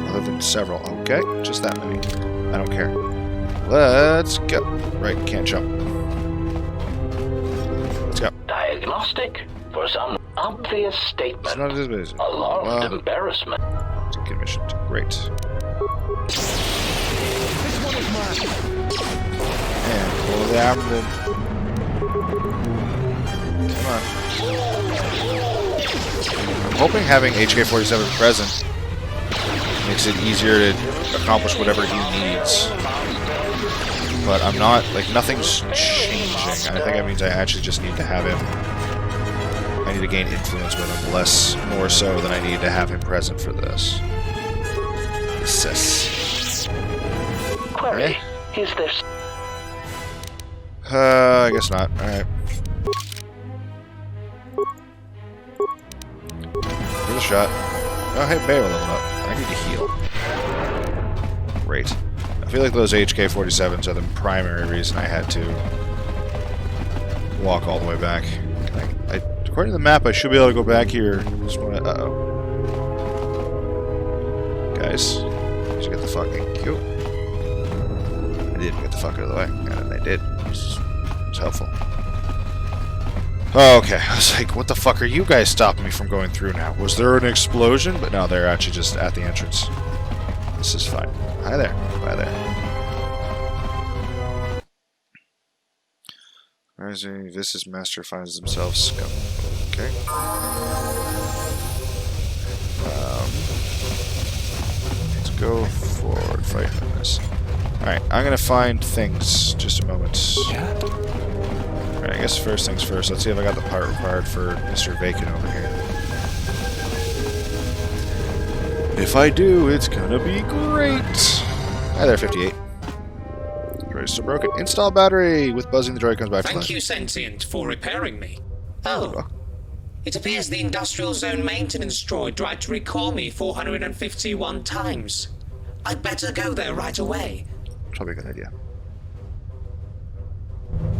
Speaker 1: Other than several. Okay, just that many. I don't care. Let's go. Right, can't jump. Let's go.
Speaker 8: Diagnostic for some obvious statement.
Speaker 1: It's not as busy.
Speaker 8: Alarmed embarrassment.
Speaker 1: To get mission. Great. And pull the armor. Come on. I'm hoping having HK-47 present makes it easier to accomplish whatever he needs. But I'm not, like, nothing's changing. I think that means I actually just need to have him. I need to gain influence with him, more so than I need to have him present for this.
Speaker 8: Query, is there...
Speaker 1: I guess not. Alright. Give it a shot. Oh, hey, Bear leveled up. I need to heal. Great. I feel like those HK-47s are the primary reason I had to walk all the way back. According to the map, I should be able to go back here. Just wanna, uh-oh. Guys, just get the fucking cue. I didn't get the fuck out of the way, and I did. It was helpful. Okay, I was like, what the fuck are you guys stopping me from going through now? Was there an explosion? But no, they're actually just at the entrance. This is fine. Hi there. Bye there. Rising, Vis's master finds themselves scum. Okay. Let's go forward, fight on this. Alright, I'm gonna find things. Just a moment. Alright, I guess first things first. Let's see if I got the part required for Mr. Vacant over here. If I do, it's gonna be great! Hi there, 58. Droid still broken. Install battery! With buzzing, the droid comes back to life.
Speaker 9: Thank you, Sentient, for repairing me. Oh. It appears the Industrial Zone Maintenance droid tried to recall me 451 times. I'd better go there right away.
Speaker 1: Probably a good idea.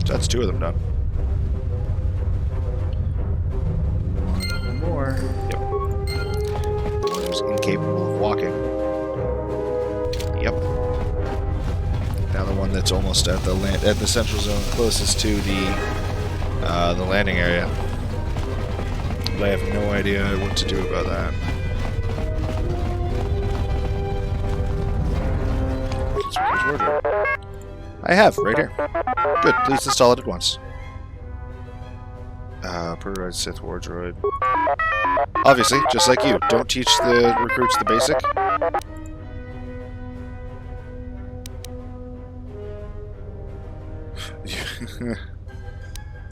Speaker 1: So that's 2 of them done. One more. Yep. One who's incapable of walking. Yep. Now the one that's almost at the central zone, closest to the landing area. But I have no idea what to do about that. I have, right here. Good, please install it at once. Prototype Sith War droid. Obviously, just like you, don't teach the recruits the basic.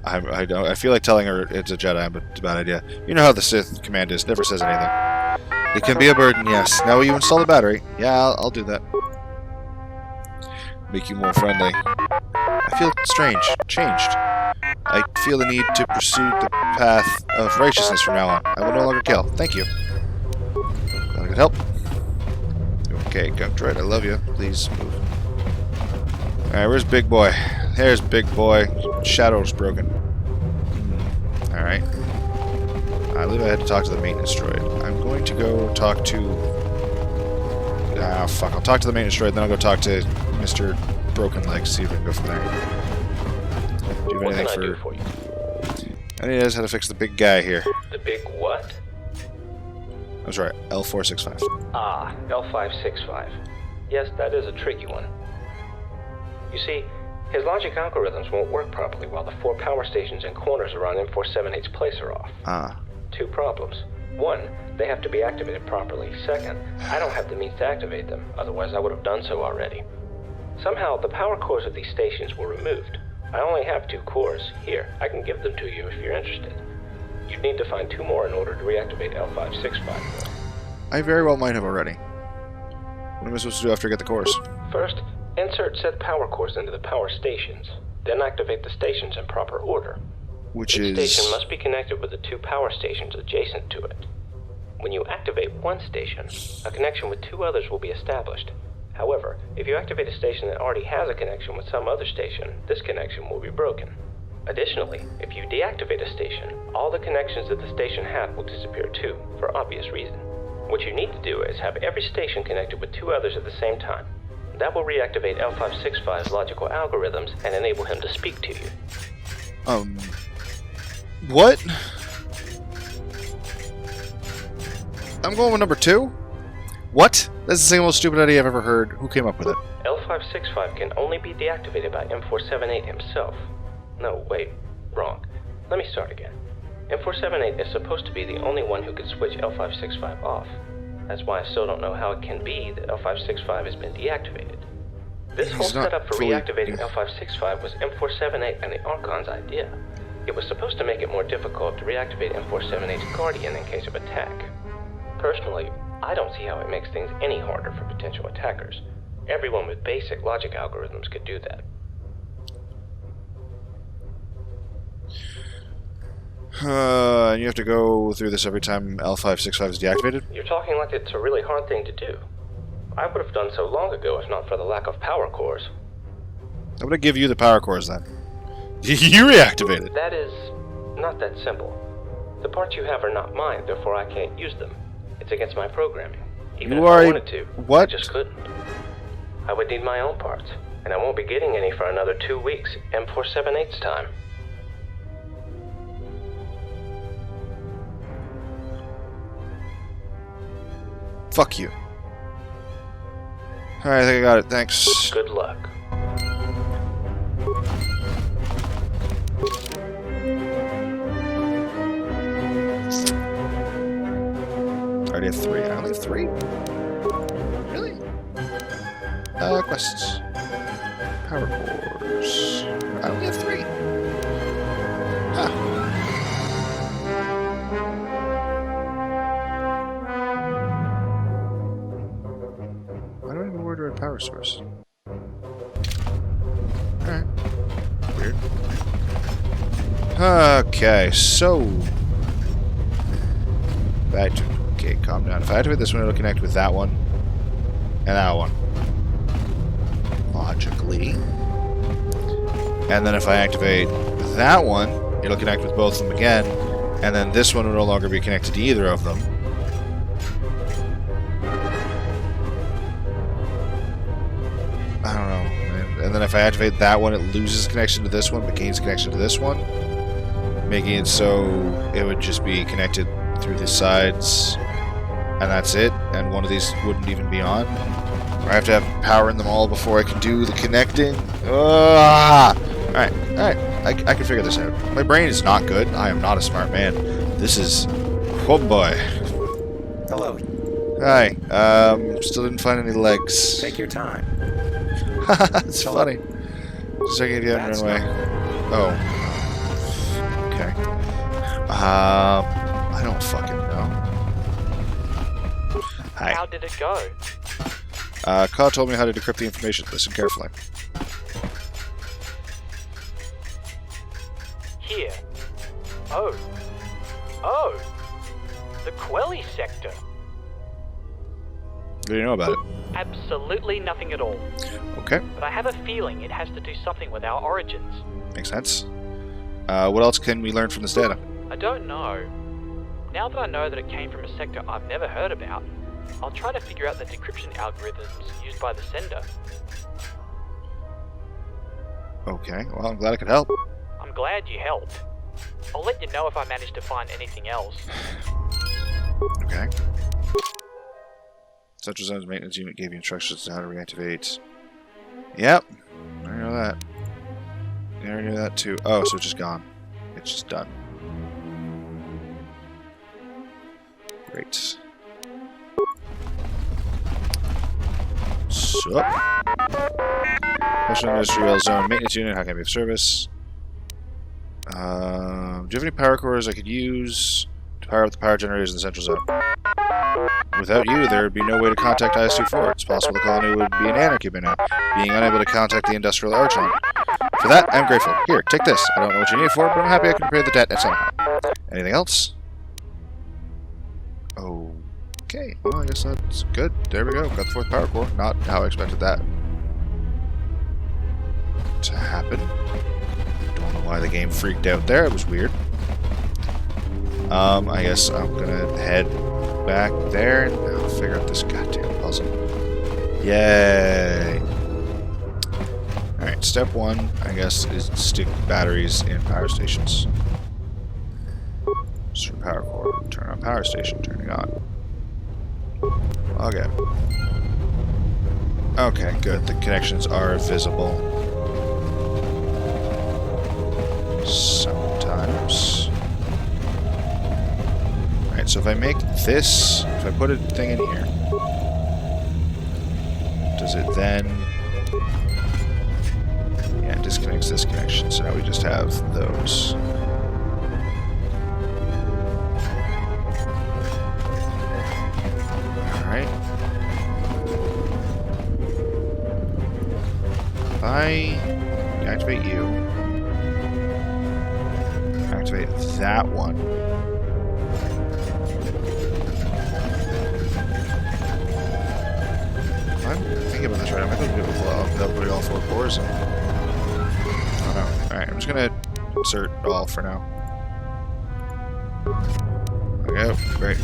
Speaker 1: I feel like telling her it's a Jedi, but it's a bad idea. You know how the Sith command is, never says anything. It can be a burden, yes. Now will you install the battery? Yeah, I'll do that. Make you more friendly. I feel strange. Changed. I feel the need to pursue the path of righteousness from now on. I will no longer kill. Thank you. Glad I could help. Okay, Gunk Droid, I love you. Please move. Alright, where's Big Boy? There's Big Boy. Shadow's broken. Alright. I believe I had to talk to the maintenance droid. I'm going to go talk to... Ah, fuck. I'll talk to the maintenance droid, then I'll go talk to Mr. Broken Legs, see if we can go from there. Do you have anything
Speaker 11: What can I do for you?
Speaker 1: I need to know how to fix the big guy here.
Speaker 11: The big what?
Speaker 1: That's right, L465.
Speaker 11: Ah, L565. Yes, that is a tricky one. You see, his logic algorithms won't work properly while the 4 power stations and corners around M478's place are off.
Speaker 1: Ah.
Speaker 11: 2 problems. 1, they have to be activated properly. 2nd, I don't have the means to activate them, otherwise I would have done so already. Somehow, the power cores of these stations were removed. I only have 2 cores. Here, I can give them to you if you're interested. You'd need to find 2 more in order to reactivate L565.
Speaker 1: I very well might have already. What am I supposed to do after I get the cores?
Speaker 11: First, insert said power cores into the power stations. Then activate the stations in proper order.
Speaker 1: Which
Speaker 11: Each
Speaker 1: is...
Speaker 11: station must be connected with the 2 power stations adjacent to it. When you activate one station, a connection with 2 others will be established. However, if you activate a station that already has a connection with some other station, this connection will be broken. Additionally, if you deactivate a station, all the connections that the station had will disappear too, for obvious reason. What you need to do is have every station connected with 2 others at the same time. That will reactivate L565's logical algorithms and enable him to speak to you.
Speaker 1: What? I'm going with number 2? What? That's the single most stupid idea I've ever heard. Who came up with it?
Speaker 11: L565 can only be deactivated by M478 himself. No, wait, wrong. Let me start again. M478 is supposed to be the only one who could switch L565 off. That's why I still don't know how it can be that L565 has been deactivated. This whole setup for reactivating L565 was M478 and the Archon's idea. It was supposed to make it more difficult to reactivate M478's Guardian in case of attack. Personally, I don't see how it makes things any harder for potential attackers. Everyone with basic logic algorithms could do that.
Speaker 1: And you have to go through this every time L565 is deactivated?
Speaker 11: You're talking like it's a really hard thing to do. I would have done so long ago if not for the lack of power cores.
Speaker 1: I'm gonna give you the power cores then. You reactivate it!
Speaker 11: That is not that simple. The parts you have are not mine, therefore I can't use them. It's against my programming. Even if I wanted to, I just couldn't. I would need my own parts, and I won't be getting any for another 2 weeks, M478's time.
Speaker 1: Fuck you. Alright, I think I got it. Thanks.
Speaker 11: Good luck.
Speaker 1: I already have 3. I only have 3? Really? Quests. Power cores. I only have 3. Ah. Power source. Alright. Weird. Okay, so... Okay, calm down. If I activate this one, it'll connect with that one. And that one. Logically. And then if I activate that one, it'll connect with both of them again. And then this one will no longer be connected to either of them. I don't know. And then if I activate that one, it loses connection to this one, but gains connection to this one. Making it so it would just be connected through the sides. And that's it. And one of these wouldn't even be on. Or I have to have power in them all before I can do the connecting. Alright. I can figure this out. My brain is not good. I am not a smart man. This is... Oh boy.
Speaker 12: Hello.
Speaker 1: Hi. Still didn't find any legs.
Speaker 12: Take your time.
Speaker 1: It's funny. Just checking if you haven't run away. Oh. Okay. I don't fucking know. Hi.
Speaker 4: How did it go?
Speaker 1: Ka told me how to decrypt the information. Listen carefully.
Speaker 4: Here. Oh. Oh! The Quelly sector.
Speaker 1: What do you know about it?
Speaker 4: Absolutely nothing at all.
Speaker 1: Okay.
Speaker 4: But I have a feeling it has to do something with our origins.
Speaker 1: Makes sense. What else can we learn from this data?
Speaker 4: I don't know. Now that I know that it came from a sector I've never heard about, I'll try to figure out the decryption algorithms used by the sender.
Speaker 1: Okay, well, I'm glad I could help.
Speaker 4: I'm glad you helped. I'll let you know if I manage to find anything else.
Speaker 1: Okay. Central Zone's maintenance unit gave you instructions on how to reactivate. Yep. I know that. I already knew that too. Oh, so it's just gone. It's just done. Great. So. Question Industrial Zone maintenance unit. How can I be of service? Do you have any power cores I could use to power up the power generators in the Central Zone? without you, there would be no way to contact IS-24. It's possible the colony would be in anarchy by now, being unable to contact the industrial archon. For that, I'm grateful. Here, take this. I don't know what you need it for, but I'm happy I can repay the debt at some point. Anything else? Okay, well, I guess that's good. There we go. Got the 4th power core. Not how I expected that to happen. Don't know why the game freaked out there. It was weird. I guess I'm gonna head back there and I'll figure out this goddamn puzzle. Yay! Alright, step 1, I guess, is stick batteries in power stations. Switch power core. Turn on power station. Turning on. Okay. Okay, good. The connections are visible. Sometimes. Alright, so if I make this, if I put a thing in here, does it then... Yeah, it disconnects this connection, so now we just have those. Alright. If I activate you, activate that one. I'm thinking about this right. I might be able to do it without putting all 4 cores in. Oh no. Alright, I'm just gonna insert all for now. There we go. Great.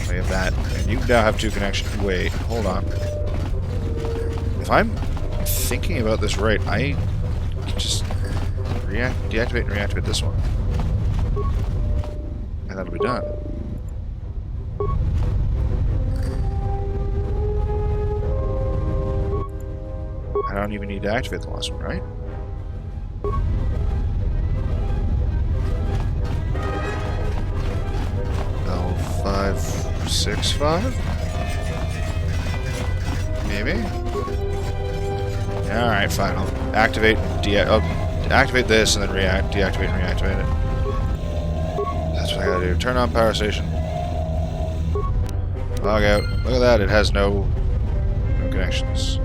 Speaker 1: We have that. And you now have 2 connections. Wait, hold on. If I'm thinking about this right, I can just deactivate and reactivate this one. And that'll be done. I don't even need to activate the last one, right? L565? Maybe? Alright, fine. I'll activate, activate this and then deactivate and reactivate it. That's what I gotta do. Turn on power station. Log out. Look at that, it has no connections.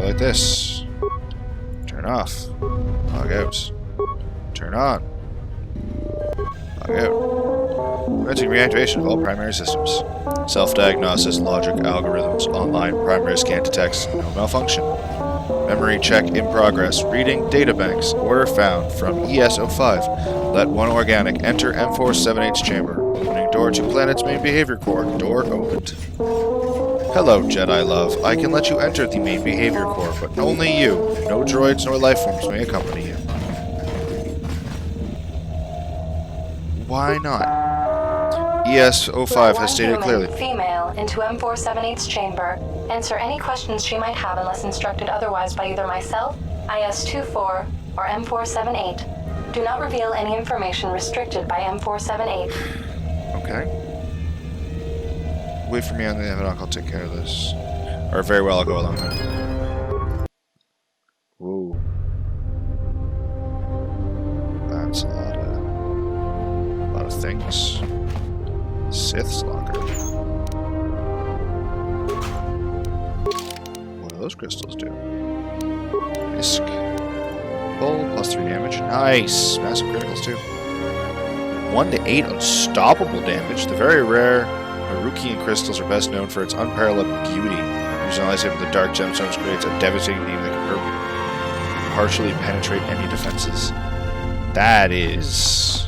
Speaker 1: Like this. Turn off. Log out. Turn on. Log out. Preventing reactivation of all primary systems. Self-diagnosis, logic, algorithms, online, primary scan detects, no malfunction. Memory check in progress. Reading databanks. Order found from ES-05. Let 1 organic enter M478's chamber. Opening door to planet's main behavior core. Door opened. Hello, Jedi love. I can let you enter the main behavior core, but only you. No droids nor lifeforms may accompany you. Why not? ES-05 has stated clearly.
Speaker 5: Female into M478's chamber. Answer any questions she might have unless instructed otherwise by either myself, IS-24, or M478. Do not reveal any information restricted by M478.
Speaker 1: Okay. Wait for me on the Evidon, I'll take care of this. Or very well, I'll go along there. Whoa. That's a lot of things. Sith's locker. What do those crystals do? Disc. Pull, +3 damage. Nice! Massive criticals too. 1 to 8 unstoppable damage. The very rare Harukian crystals are best known for its unparalleled beauty. Using a lightsaber with the dark gemstones creates a devastating beam that can partially penetrate enemy defenses. That is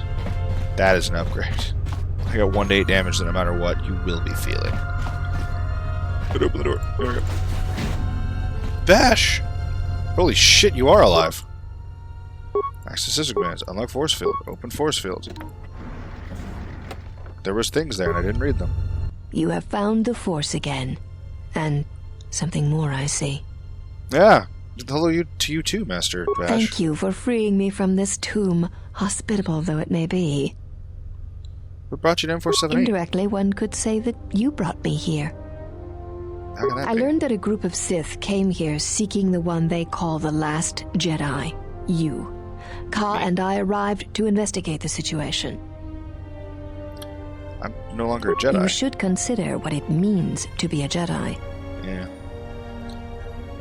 Speaker 1: an upgrade. I got 1 to 8 damage, so no matter what, you will be feeling. But open the door. There we go. Bash! Holy shit, you are alive. Access scissor commands. Unlock force field. Open force field. There was things there and I didn't read them.
Speaker 12: You have found the Force again. And something more, I see.
Speaker 1: Yeah. Hello to you too, Master Vash.
Speaker 12: Thank you for freeing me from this tomb, hospitable though it may be.
Speaker 1: What brought you to M478?
Speaker 12: Indirectly, one could say that you brought me here.
Speaker 1: How can that
Speaker 12: I
Speaker 1: be?
Speaker 12: learned that a group of Sith came here seeking the one they call the Last Jedi. You. Ka and I arrived to investigate the situation.
Speaker 1: no longer a Jedi.
Speaker 12: You should consider what it means to be a Jedi.
Speaker 1: Yeah.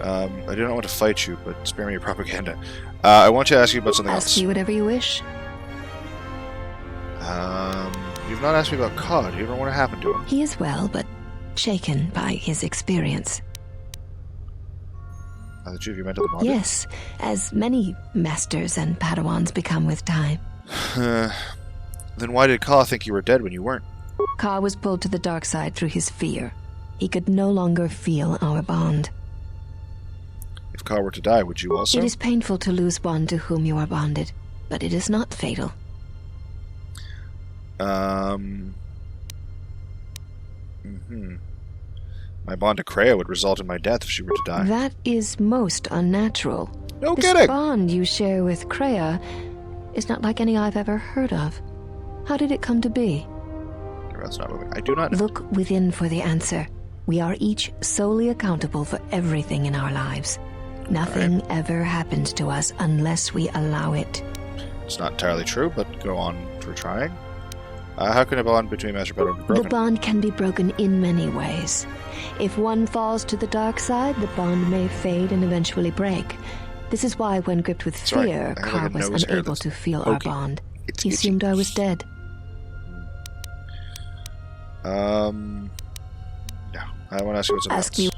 Speaker 1: I do not want to fight you, but spare me your propaganda. I want to ask you about something else.
Speaker 12: Ask me whatever you wish.
Speaker 1: You've not asked me about Cod. You ever know what happened to him?
Speaker 12: He is well, but shaken by his experience.
Speaker 1: The two of you mentally bonded?
Speaker 12: Yes, as many masters and Padawans become with time.
Speaker 1: Then why did Ka think you were dead when you weren't?
Speaker 12: Ka was pulled to the dark side through his fear. He could no longer feel our bond.
Speaker 1: If Ka were to die, would you also?
Speaker 12: It is painful to lose one to whom you are bonded, but it is not fatal.
Speaker 1: My bond to Kreia would result in my death if she were to die.
Speaker 12: That is most unnatural.
Speaker 1: No
Speaker 12: this
Speaker 1: kidding!
Speaker 12: Bond you share with Kreia is not like any I've ever heard of. How did it come to be?
Speaker 1: That's not moving. I do not know.
Speaker 12: Look within for the answer. We are each solely accountable for everything in our lives. Nothing ever happens to us unless we allow it.
Speaker 1: It's not entirely true, but go on for trying. How can a bond between Master Padawan be broken?
Speaker 12: The bond can be broken in many ways. If one falls to the dark side, the bond may fade and eventually break. This is why, when gripped with fear, Ka was unable to feel our bond. He assumed I was dead.
Speaker 1: No. I want to ask you about something else.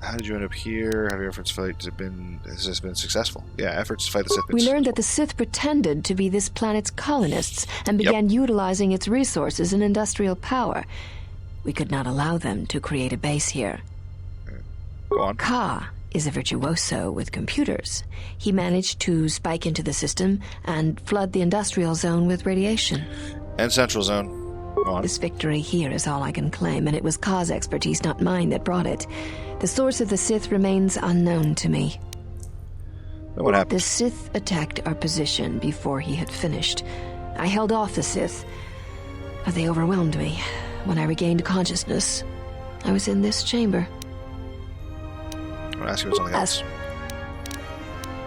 Speaker 1: How did you end up here? Have your efforts to fight has this been successful? Yeah, efforts to fight the Sith.
Speaker 12: We learned that the Sith pretended to be this planet's colonists and began utilizing its resources and industrial power. We could not allow them to create a base here.
Speaker 1: Go on.
Speaker 12: Ka is a virtuoso with computers. He managed to spike into the system and flood the industrial zone with radiation.
Speaker 1: And Central Zone. Go on.
Speaker 12: This victory here is all I can claim, and it was Ka's expertise, not mine, that brought it. The source of the Sith remains unknown to me.
Speaker 1: Then what happened?
Speaker 12: The Sith attacked our position before he had finished. I held off the Sith, but they overwhelmed me. When I regained consciousness, I was in this chamber.
Speaker 1: I want to ask you about something else.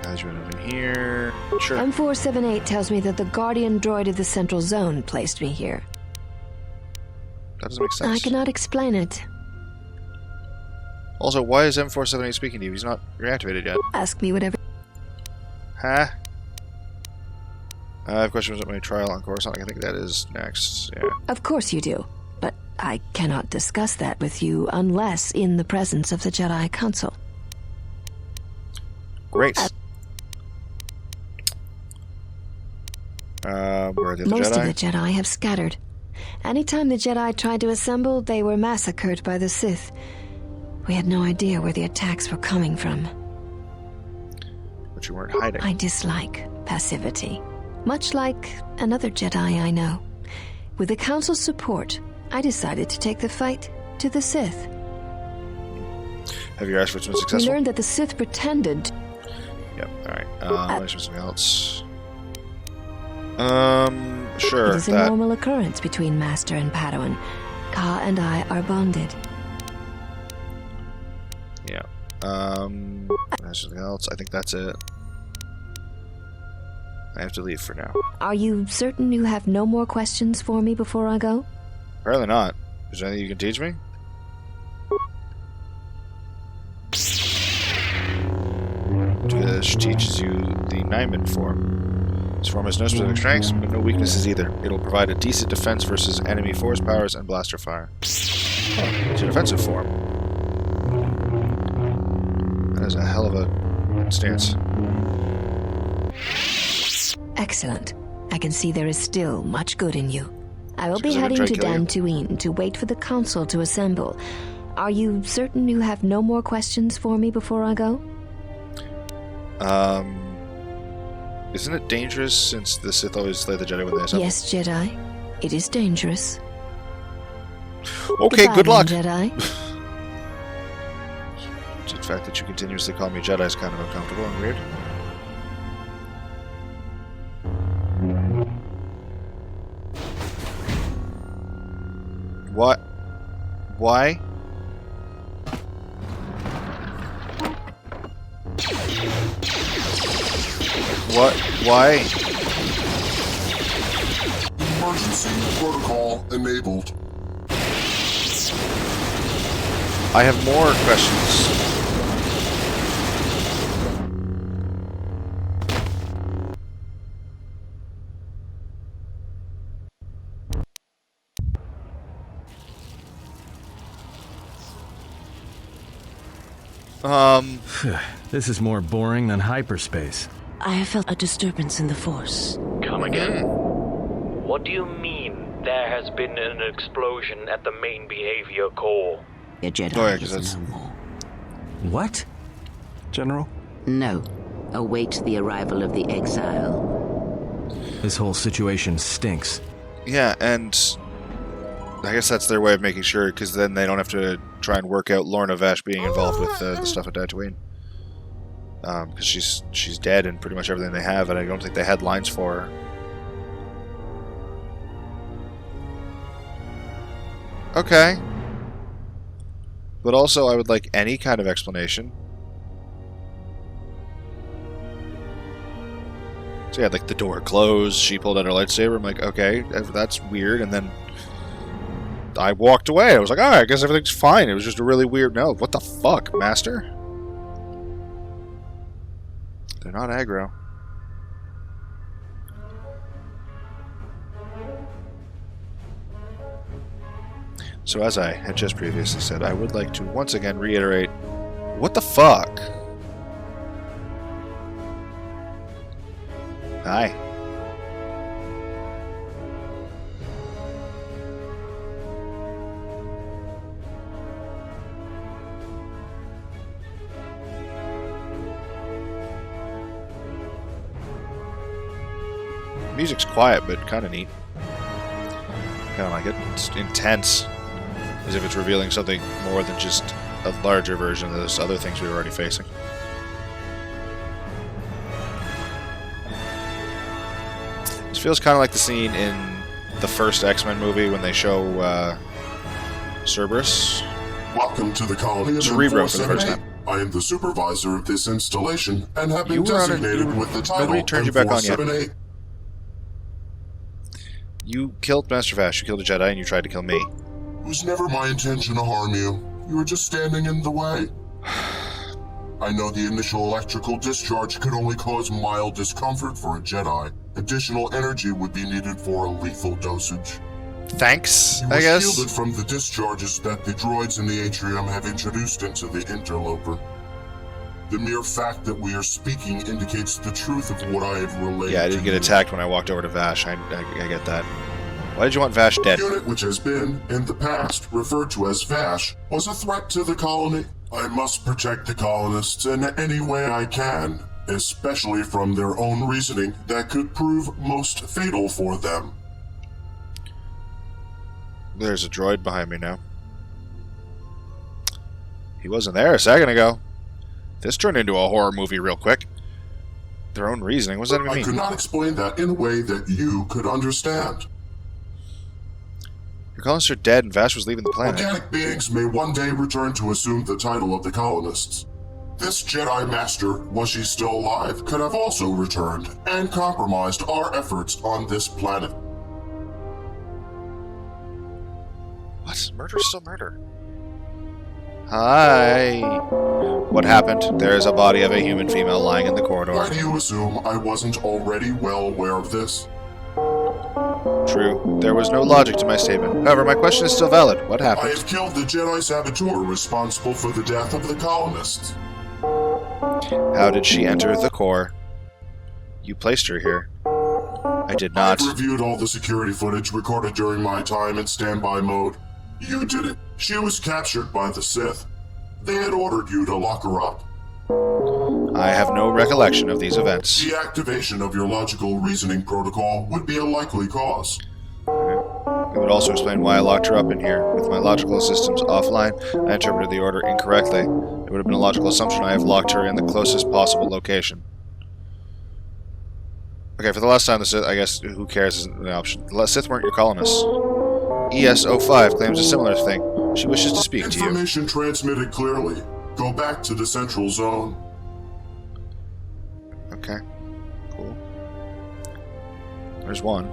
Speaker 1: How did you end up in here? Sure.
Speaker 12: M478 tells me that the Guardian droid of the Central Zone placed me here.
Speaker 1: That doesn't make sense.
Speaker 12: I cannot explain it.
Speaker 1: Also, why is M478 speaking to you? He's not reactivated yet.
Speaker 12: Ask me whatever.
Speaker 1: Huh? I have questions about my trial on Coruscant. I think that is next. Yeah.
Speaker 12: Of course you do, but I cannot discuss that with you unless in the presence of the Jedi Council.
Speaker 1: Great. Where are the other
Speaker 12: Most
Speaker 1: Jedi?
Speaker 12: of the Jedi have scattered. Anytime the Jedi tried to assemble, they were massacred by the Sith. We had no idea where the attacks were coming from.
Speaker 1: But you weren't hiding.
Speaker 12: I dislike passivity, much like another Jedi I know. With the Council's support, I decided to take the fight to the Sith.
Speaker 1: Have your efforts been
Speaker 12: We
Speaker 1: successful?
Speaker 12: learned that the Sith pretended.
Speaker 1: Yep, alright. Let's do something else. Sure.
Speaker 12: It is a normal occurrence between Master and Padawan. Ka and I are bonded.
Speaker 1: Yeah. There's something else. I think that's it. I have to leave for now.
Speaker 12: Are you certain you have no more questions for me before I go?
Speaker 1: Apparently not. Is there anything you can teach me? She teaches you the Nyman form. This form has no specific strengths, but no weaknesses either. It'll provide a decent defense versus enemy force powers and blaster fire. Oh, it's a defensive form. That is a hell of a stance.
Speaker 12: Excellent. I can see there is still much good in you. I will be
Speaker 1: Because I've been
Speaker 12: heading to
Speaker 1: trying to kill
Speaker 12: Dantooine to wait for the Council to assemble. Are you certain you have no more questions for me before I go?
Speaker 1: Isn't it dangerous since the Sith always slay the Jedi when they assemble?
Speaker 12: Yes, Jedi. It is dangerous.
Speaker 1: Okay,
Speaker 12: Goodbye,
Speaker 1: good luck!
Speaker 12: Jedi.
Speaker 1: The fact that you continuously call me Jedi is kind of uncomfortable and weird. What? Why? What? Why?
Speaker 13: emergency protocol enabled.
Speaker 1: I have more questions.
Speaker 2: This is more boring than hyperspace.
Speaker 14: I have felt a disturbance in the Force.
Speaker 15: Come again? What do you mean there has been an explosion at the main behavior core?
Speaker 14: A Jedi is no more.
Speaker 2: What? General?
Speaker 14: No. Await the arrival of the exile.
Speaker 2: This whole situation stinks.
Speaker 1: Yeah, and I guess that's their way of making sure, because then they don't have to try and work out Lorna Vash being involved with the stuff at Tatooine. Because she's dead in pretty much everything they have, and I don't think they had lines for her. Okay. But also, I would like any kind of explanation. So yeah, like the door closed, she pulled out her lightsaber, I'm like, okay, that's weird, and then I walked away. I was like, alright, I guess everything's fine. It was just a really weird no. What the fuck, Master? They're not aggro. So as I had just previously said, I would like to once again reiterate, what the fuck? Hi. Music's quiet, but kind of neat. Kind of like it. It's intense. As if it's revealing something more than just a larger version of those other things we were already facing. This feels kind of like the scene in the first X-Men movie when they show Cerberus.
Speaker 13: Welcome to the colony of
Speaker 1: Cerebro for the first
Speaker 13: M478.
Speaker 1: time.
Speaker 13: I am the supervisor of this installation and have been designated with the title
Speaker 1: Nobody turned you back on yet.
Speaker 13: M478.
Speaker 1: You killed Master Vash, you killed a Jedi, and you tried to kill me.
Speaker 13: It was never my intention to harm you. You were just standing in the way. I know the initial electrical discharge could only cause mild discomfort for a Jedi. Additional energy would be needed for a lethal dosage.
Speaker 1: Thanks,
Speaker 13: You
Speaker 1: I
Speaker 13: were
Speaker 1: guess.
Speaker 13: shielded from the discharges that the droids in the atrium have introduced into the interloper. The mere fact that we are speaking indicates the truth of what I have relayed.
Speaker 1: Yeah, I didn't get attacked when I walked over to Vash. I get that. Why did you want Vash dead?
Speaker 13: The unit which has been, in the past, referred to as Vash, was a threat to the colony. I must protect the colonists in any way I can, especially from their own reasoning that could prove most fatal for them.
Speaker 1: There's a droid behind me now. He wasn't there a second ago. This turned into a horror movie real quick. Their own reasoning. What does that even mean?
Speaker 13: I could not explain that in a way that you could understand.
Speaker 1: Your colonists are dead and Vash was leaving the planet.
Speaker 13: Organic beings may one day return to assume the title of the colonists. This Jedi Master, was she still alive, could have also returned and compromised our efforts on this planet.
Speaker 1: What? Murder's still murder. Hi. What happened? There is a body of a human female lying in the corridor.
Speaker 13: Why do you assume I wasn't already well aware of this?
Speaker 1: True. There was no logic to my statement. However, my question is still valid. What happened?
Speaker 13: I have killed the Jedi Saboteur responsible for the death of the colonists.
Speaker 1: How did she enter the core? You placed her here. I did not.
Speaker 13: I've reviewed all the security footage recorded during my time in standby mode. You did it. She was captured by the Sith. They had ordered you to lock her up.
Speaker 1: I have no recollection of these events.
Speaker 13: The activation of your logical reasoning protocol would be a likely cause.
Speaker 1: It would also explain why I locked her up in here. With my logical systems offline, I interpreted the order incorrectly. It would have been a logical assumption I have locked her in the closest possible location. Okay, for the last time, the Sith, I guess, who cares isn't an option. The Sith weren't your colonists. ES-05 claims a similar thing. She wishes to speak to you.
Speaker 13: Information transmitted clearly. Go back to the central zone.
Speaker 1: Okay. Cool. There's one.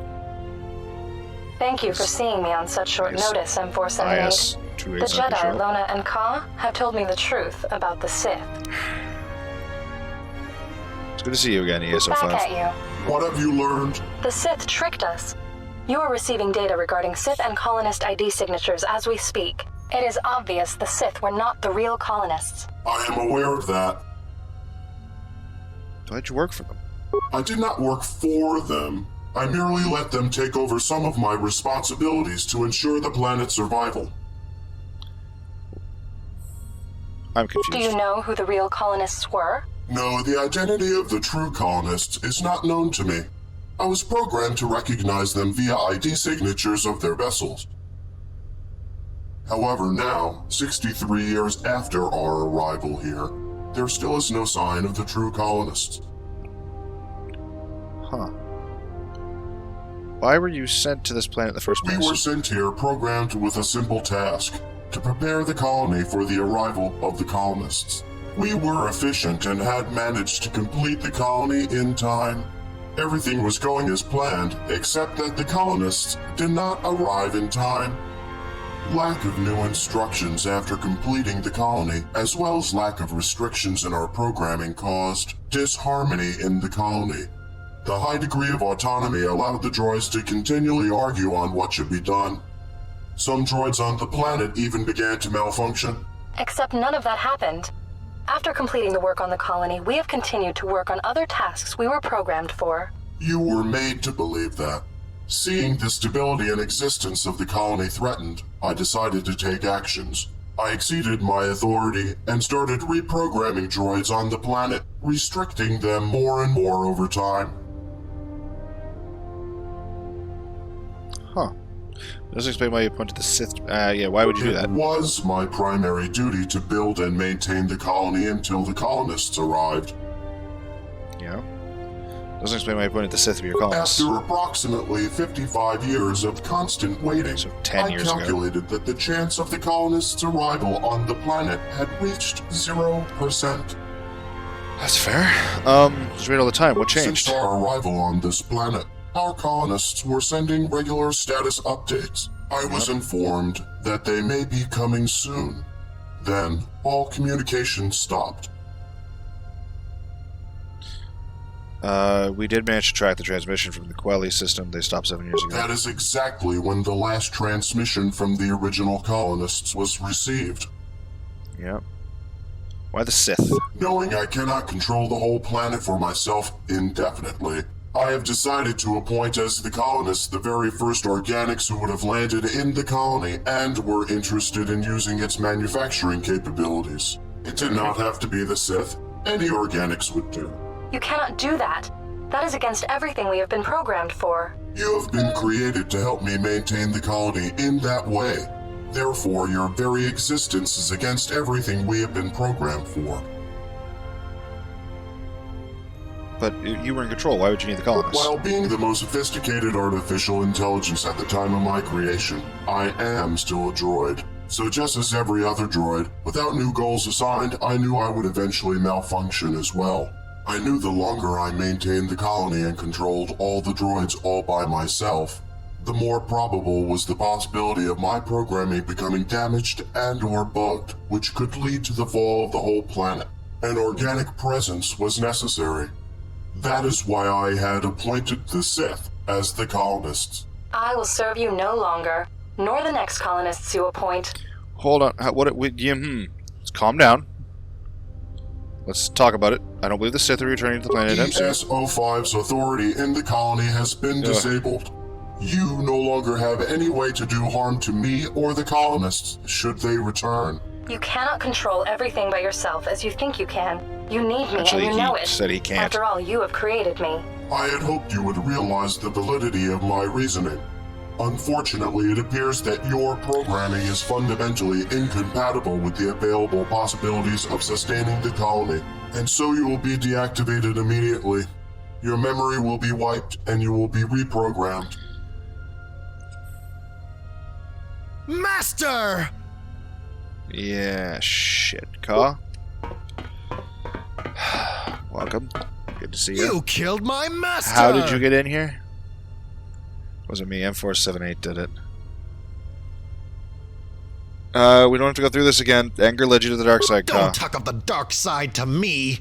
Speaker 5: Thank you for seeing me on such short notice, M478. The Jedi, Lona, and Ka have told me the truth about the Sith.
Speaker 1: It's good to see you again, ESO5.
Speaker 5: Back at you.
Speaker 13: What have you learned?
Speaker 5: The Sith tricked us. You are receiving data regarding Sith and colonist ID signatures as we speak. It is obvious the Sith were not the real colonists.
Speaker 13: I am aware of that.
Speaker 1: Why'd you work for them?
Speaker 13: I did not work for them. I merely let them take over some of my responsibilities to ensure the planet's survival.
Speaker 1: I'm confused.
Speaker 5: Do you know who the real colonists were?
Speaker 13: No, the identity of the true colonists is not known to me. I was programmed to recognize them via ID signatures of their vessels. However, now, 63 years after our arrival here, there still is no sign of the true colonists.
Speaker 1: Huh. Why were you sent to this planet in the first place?
Speaker 13: We were sent here programmed with a simple task, to prepare the colony for the arrival of the colonists. We were efficient and had managed to complete the colony in time. Everything was going as planned, except that the colonists did not arrive in time. Lack of new instructions after completing the colony, as well as lack of restrictions in our programming, caused disharmony in the colony. The high degree of autonomy allowed the droids to continually argue on what should be done. Some droids on the planet even began to malfunction.
Speaker 5: Except none of that happened. After completing the work on the colony, we have continued to work on other tasks we were programmed for.
Speaker 13: You were made to believe that. Seeing the stability and existence of the colony threatened, I decided to take actions. I exceeded my authority and started reprogramming droids on the planet, restricting them more and more over time.
Speaker 1: Huh. Doesn't explain why you pointed the Sith. Yeah, why would you do that?
Speaker 13: It was my primary duty to build and maintain the colony until the colonists arrived.
Speaker 1: Yeah. Doesn't explain why you pointed the Sith of your colonists.
Speaker 13: After approximately 55 years of constant waiting,
Speaker 1: so 10 years
Speaker 13: I calculated that the chance of the colonists' arrival on the planet had reached 0%.
Speaker 1: That's fair. Just wait all the time. What changed?
Speaker 13: Since our arrival on this planet, our colonists were sending regular status updates. I was informed that they may be coming soon. Then, all communication stopped.
Speaker 1: We did manage to track the transmission from the Quelly system they stopped 7 years ago.
Speaker 13: That is exactly when the last transmission from the original colonists was received.
Speaker 1: Yep. Why the Sith?
Speaker 13: Knowing I cannot control the whole planet for myself indefinitely, I have decided to appoint as the colonists the very first organics who would have landed in the colony and were interested in using its manufacturing capabilities. It did not have to be the Sith. Any organics would do.
Speaker 5: You cannot do that. That is against everything we have been programmed for.
Speaker 13: You have been created to help me maintain the colony in that way. Therefore, your very existence is against everything we have been programmed for.
Speaker 1: But you were in control. Why would you need the colonists?
Speaker 13: While being the most sophisticated artificial intelligence at the time of my creation, I am still a droid. So just as every other droid, without new goals assigned, I knew I would eventually malfunction as well. I knew the longer I maintained the colony and controlled all the droids all by myself, the more probable was the possibility of my programming becoming damaged and or bugged, which could lead to the fall of the whole planet. An organic presence was necessary. That is why I had appointed the Sith as the colonists.
Speaker 5: I will serve you no longer, nor the next colonists you appoint.
Speaker 1: Hold on. Let's calm down. Let's talk about it. I don't believe the Sith are returning to the planet.
Speaker 13: ESO5's authority in the colony has been disabled. You no longer have any way to do harm to me or the colonists should they return.
Speaker 5: You cannot control everything by yourself as you think you can. You need me,
Speaker 1: Actually,
Speaker 5: and you know it.
Speaker 1: Said he can't.
Speaker 5: After all, you have created me.
Speaker 13: I had hoped you would realize the validity of my reasoning. Unfortunately, it appears that your programming is fundamentally incompatible with the available possibilities of sustaining the colony, and so you will be deactivated immediately. Your memory will be wiped, and you will be reprogrammed.
Speaker 2: Master!
Speaker 1: Yeah, shit, Ka. Welcome. Good to see you.
Speaker 2: You killed my master!
Speaker 1: How did you get in here? Wasn't me. M478 did it. We don't have to go through this again. Anger led you to the dark side, Ka.
Speaker 16: Don't talk of the dark side to me!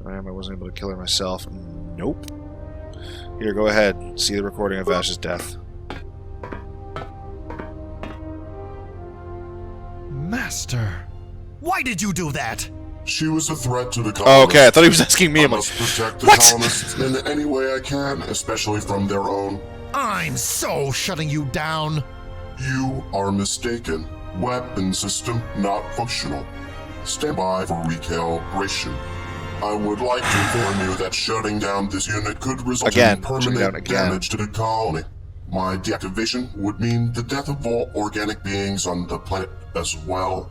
Speaker 1: I wasn't able to kill her myself. Nope. Here, go ahead. See the recording of Vash's death.
Speaker 16: Master, why did you do that?
Speaker 13: She was a threat to the colonists.
Speaker 1: Oh, okay, I thought he was asking me.
Speaker 13: I must protect the colonists in any way I can, especially from their own.
Speaker 16: I'm so shutting you down.
Speaker 13: You are mistaken. Weapon system not functional. Stand by for recalibration. I would like to inform you that shutting down this unit could result in permanent damage to the colony. My deactivation would mean the death of all organic beings on the planet as well.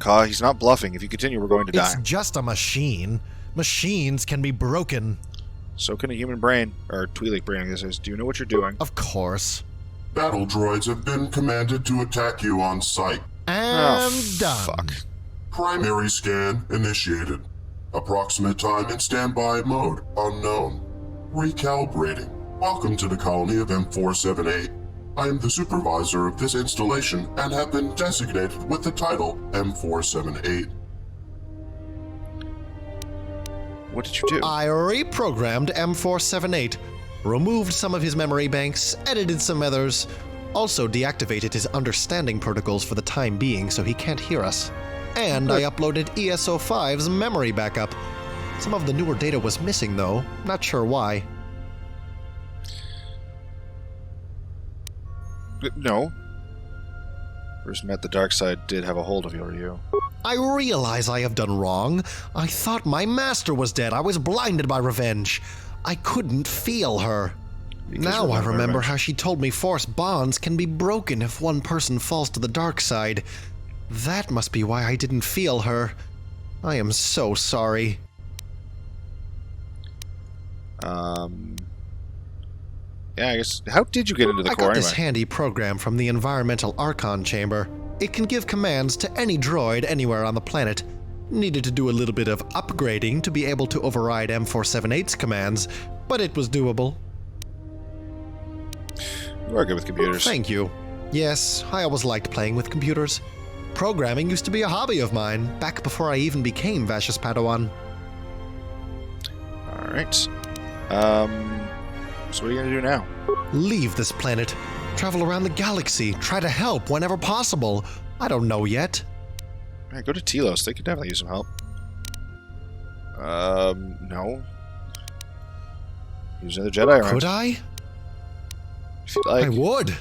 Speaker 1: Ka, he's not bluffing. If you continue, we're going to die.
Speaker 16: It's just a machine. Machines can be broken.
Speaker 1: So can a human brain, or Twi'lek brain, I guess is. Do you know what you're doing?
Speaker 16: Of course.
Speaker 13: Battle droids have been commanded to attack you on sight.
Speaker 16: And done.
Speaker 1: Fuck.
Speaker 13: Primary scan initiated. Approximate time in standby mode unknown. Recalibrating. Welcome to the colony of M478. I am the supervisor of this installation and have been designated with the title M478.
Speaker 1: What did you do?
Speaker 16: I reprogrammed M478, removed some of his memory banks, edited some others, also deactivated his understanding protocols for the time being so he can't hear us. And I uploaded ESO5's memory backup. Some of the newer data was missing though, not sure why.
Speaker 1: No. First met the dark side did have a hold of you.
Speaker 16: I realize I have done wrong. I thought my master was dead. I was blinded by revenge. I couldn't feel her. Now I remember how she told me force bonds can be broken if one person falls to the dark side. That must be why I didn't feel her. I am so sorry.
Speaker 1: Yeah, I guess. How did you get into the core
Speaker 16: I got
Speaker 1: anyway?
Speaker 16: this handy program from the Environmental Archon Chamber. It can give commands to any droid anywhere on the planet. Needed to do a little bit of upgrading to be able to override M478's commands, but it was doable.
Speaker 1: You are good with computers.
Speaker 16: Thank you. Yes, I always liked playing with computers. Programming used to be a hobby of mine, back before I even became Vash's Padawan.
Speaker 1: Alright. So what are you going to do now?
Speaker 16: Leave this planet. Travel around the galaxy. Try to help whenever possible. I don't know yet.
Speaker 1: Alright, go to Telos. They could definitely use some help. No. Use another Jedi around.
Speaker 16: Could I?
Speaker 1: If you'd like.
Speaker 16: I would.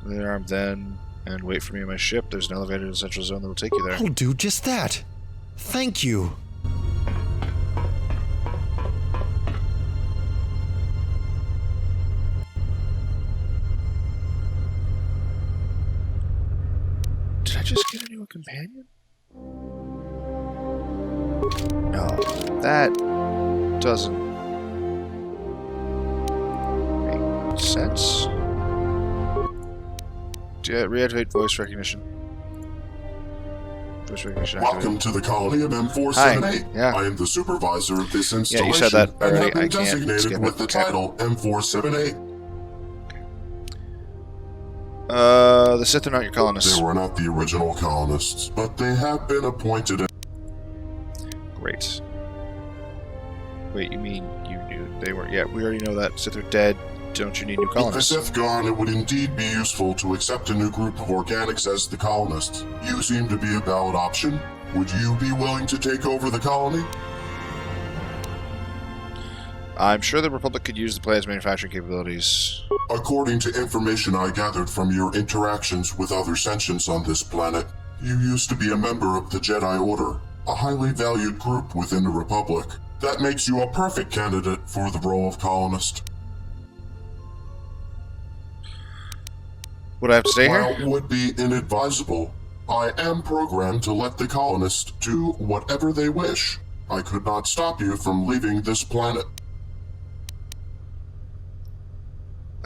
Speaker 1: Lay your arm then, and wait for me in my ship. There's an elevator in the central zone that will take you there.
Speaker 16: I'll do just that. Thank you.
Speaker 1: Did I just get a new companion? No, that doesn't make sense. Reactivate voice recognition. Voice recognition.
Speaker 13: Welcome to the colony of M478.
Speaker 1: Hi. Yeah.
Speaker 13: I am the supervisor of this installation
Speaker 1: you said that
Speaker 13: and
Speaker 1: already.
Speaker 13: have been
Speaker 1: I can't
Speaker 13: designated
Speaker 1: skip
Speaker 13: with
Speaker 1: it.
Speaker 13: the
Speaker 1: Okay.
Speaker 13: title M478.
Speaker 1: The Sith are not your colonists.
Speaker 13: They were not the original colonists, but they have been appointed.
Speaker 1: Great. Wait, you mean you knew they were? Yeah, we already know that. Sith are dead. Don't you need new
Speaker 13: With the
Speaker 1: colonists?
Speaker 13: Sith gone, it would indeed be useful to accept a new group of organics as the colonists. You seem to be a valid option. Would you be willing to take over the colony?
Speaker 1: I'm sure the Republic could use the planet's manufacturing capabilities.
Speaker 13: According to information I gathered from your interactions with other sentients on this planet, you used to be a member of the Jedi Order, a highly valued group within the Republic. That makes you a perfect candidate for the role of colonist.
Speaker 1: Would I have to stay
Speaker 13: While
Speaker 1: here?
Speaker 13: it would be inadvisable, I am programmed to let the colonists do whatever they wish. I could not stop you from leaving this planet.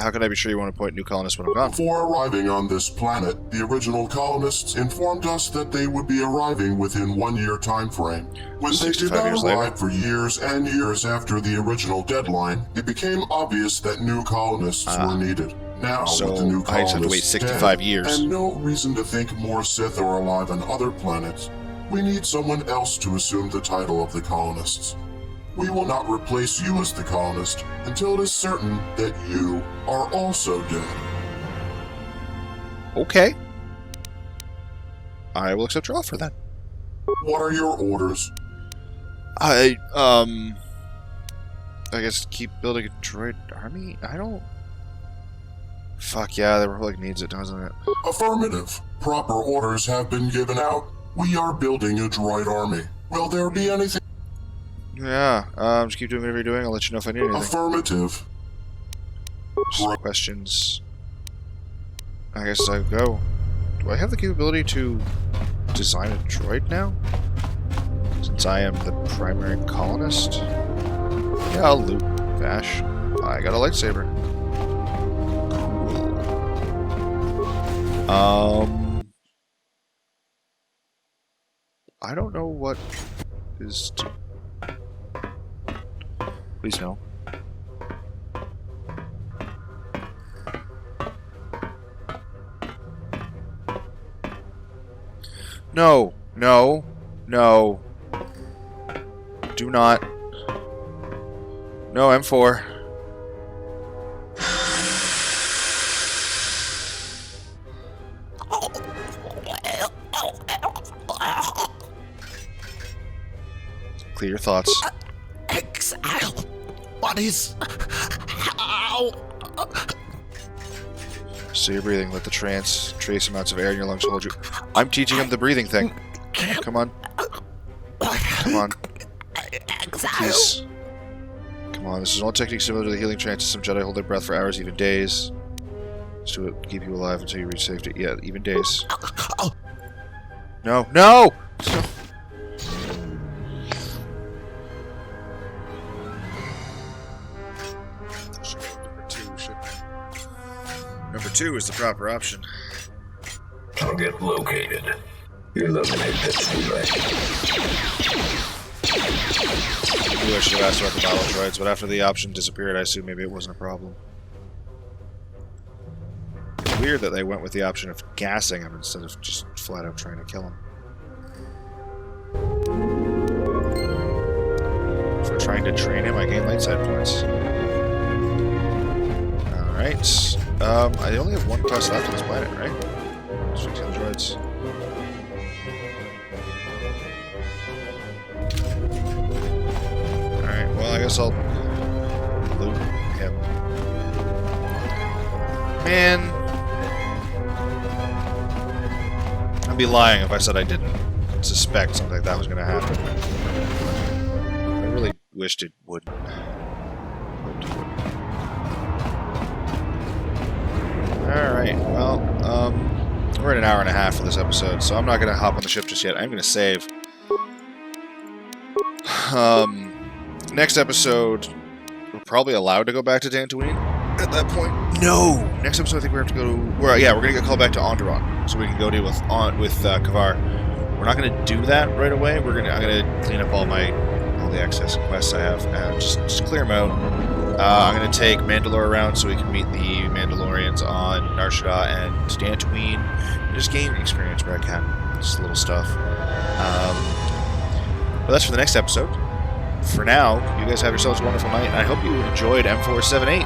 Speaker 1: How can I be sure you won't appoint new colonists when I'm gone?
Speaker 13: Before arriving on this planet, the original colonists informed us that they would be arriving within 1 year time frame. When they did not arrive for years and years after the original deadline, it became obvious that new colonists were needed. Now, with the new colonists
Speaker 1: have to wait 65
Speaker 13: dead,
Speaker 1: years.
Speaker 13: and no reason to think more Sith are alive on other planets, we need someone else to assume the title of the colonists. We will not replace you as the colonist until it is certain that you are also dead.
Speaker 1: Okay. I will accept your offer then.
Speaker 13: What are your orders?
Speaker 1: I guess keep building a droid army? I don't... Fuck yeah, the Republic needs it, doesn't it?
Speaker 13: Affirmative. Proper orders have been given out. We are building a droid army. Will there be anything?
Speaker 1: Yeah, just keep doing whatever you're doing. I'll let you know if I need anything.
Speaker 13: Affirmative.
Speaker 1: Questions. I guess I'll go. Do I have the capability to design a droid now? Since I am the primary colonist? Yeah, I'll loot Vash. I got a lightsaber. Cool. I don't know what is to... Please no. No. No. No. Do not. No, M4. Clear your thoughts.
Speaker 16: Exile. What is... How...
Speaker 1: So you're breathing. Let the trace amounts of air in your lungs hold you. I'm teaching him the breathing thing. Come on. Come on. Please. Come on. This is all technique similar to the healing trance. Some Jedi hold their breath for hours, even days. To keep you alive until you reach safety. Yeah, even days. No. No! Number 2 is the proper option.
Speaker 6: Target located. Eliminate the threat.
Speaker 1: Maybe I should have asked about the battle droids, but after the option disappeared, I assumed maybe it wasn't a problem. It's weird that they went with the option of gassing him instead of just flat out trying to kill him. For trying to train him, I gain light side points. Alright. I only have one quest left on this planet, right? Just 15 droids. Alright, well, I guess I'll loot him. Man. I'd be lying if I said I didn't suspect something like that was going to happen. I really wished it wouldn't. Alright, well, we're at an hour and a half for this episode, so I'm not going to hop on the ship just yet. I'm going to save. Next episode, we're probably allowed to go back to Dantooine at that point. No! Next episode, I think we have to go to... we're going to get called back to Onderon, so we can go deal with Kavar. We're not going to do that right away. I'm going to clean up all the excess quests I have and just clear them out. I'm going to take Mandalore around so we can meet the Mandalorians on Nar Shaddaa and Dantooine. And just gain experience where I can. Just little stuff. But that's for the next episode. For now, you guys have yourselves a wonderful night, and I hope you enjoyed M478.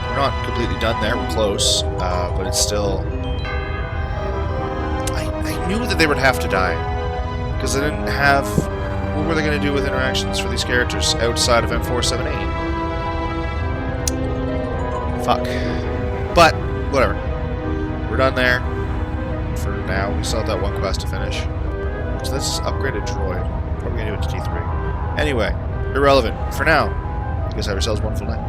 Speaker 1: We're not completely done there. We're close. But it's still... I knew that they would have to die. Because they didn't have... What were they going to do with interactions for these characters outside of M478? Fuck. But, whatever. We're done there. For now, we still have that one quest to finish. So let's upgrade a droid. Probably gonna do it to T3. Anyway, irrelevant. For now, you guys have yourselves a wonderful night.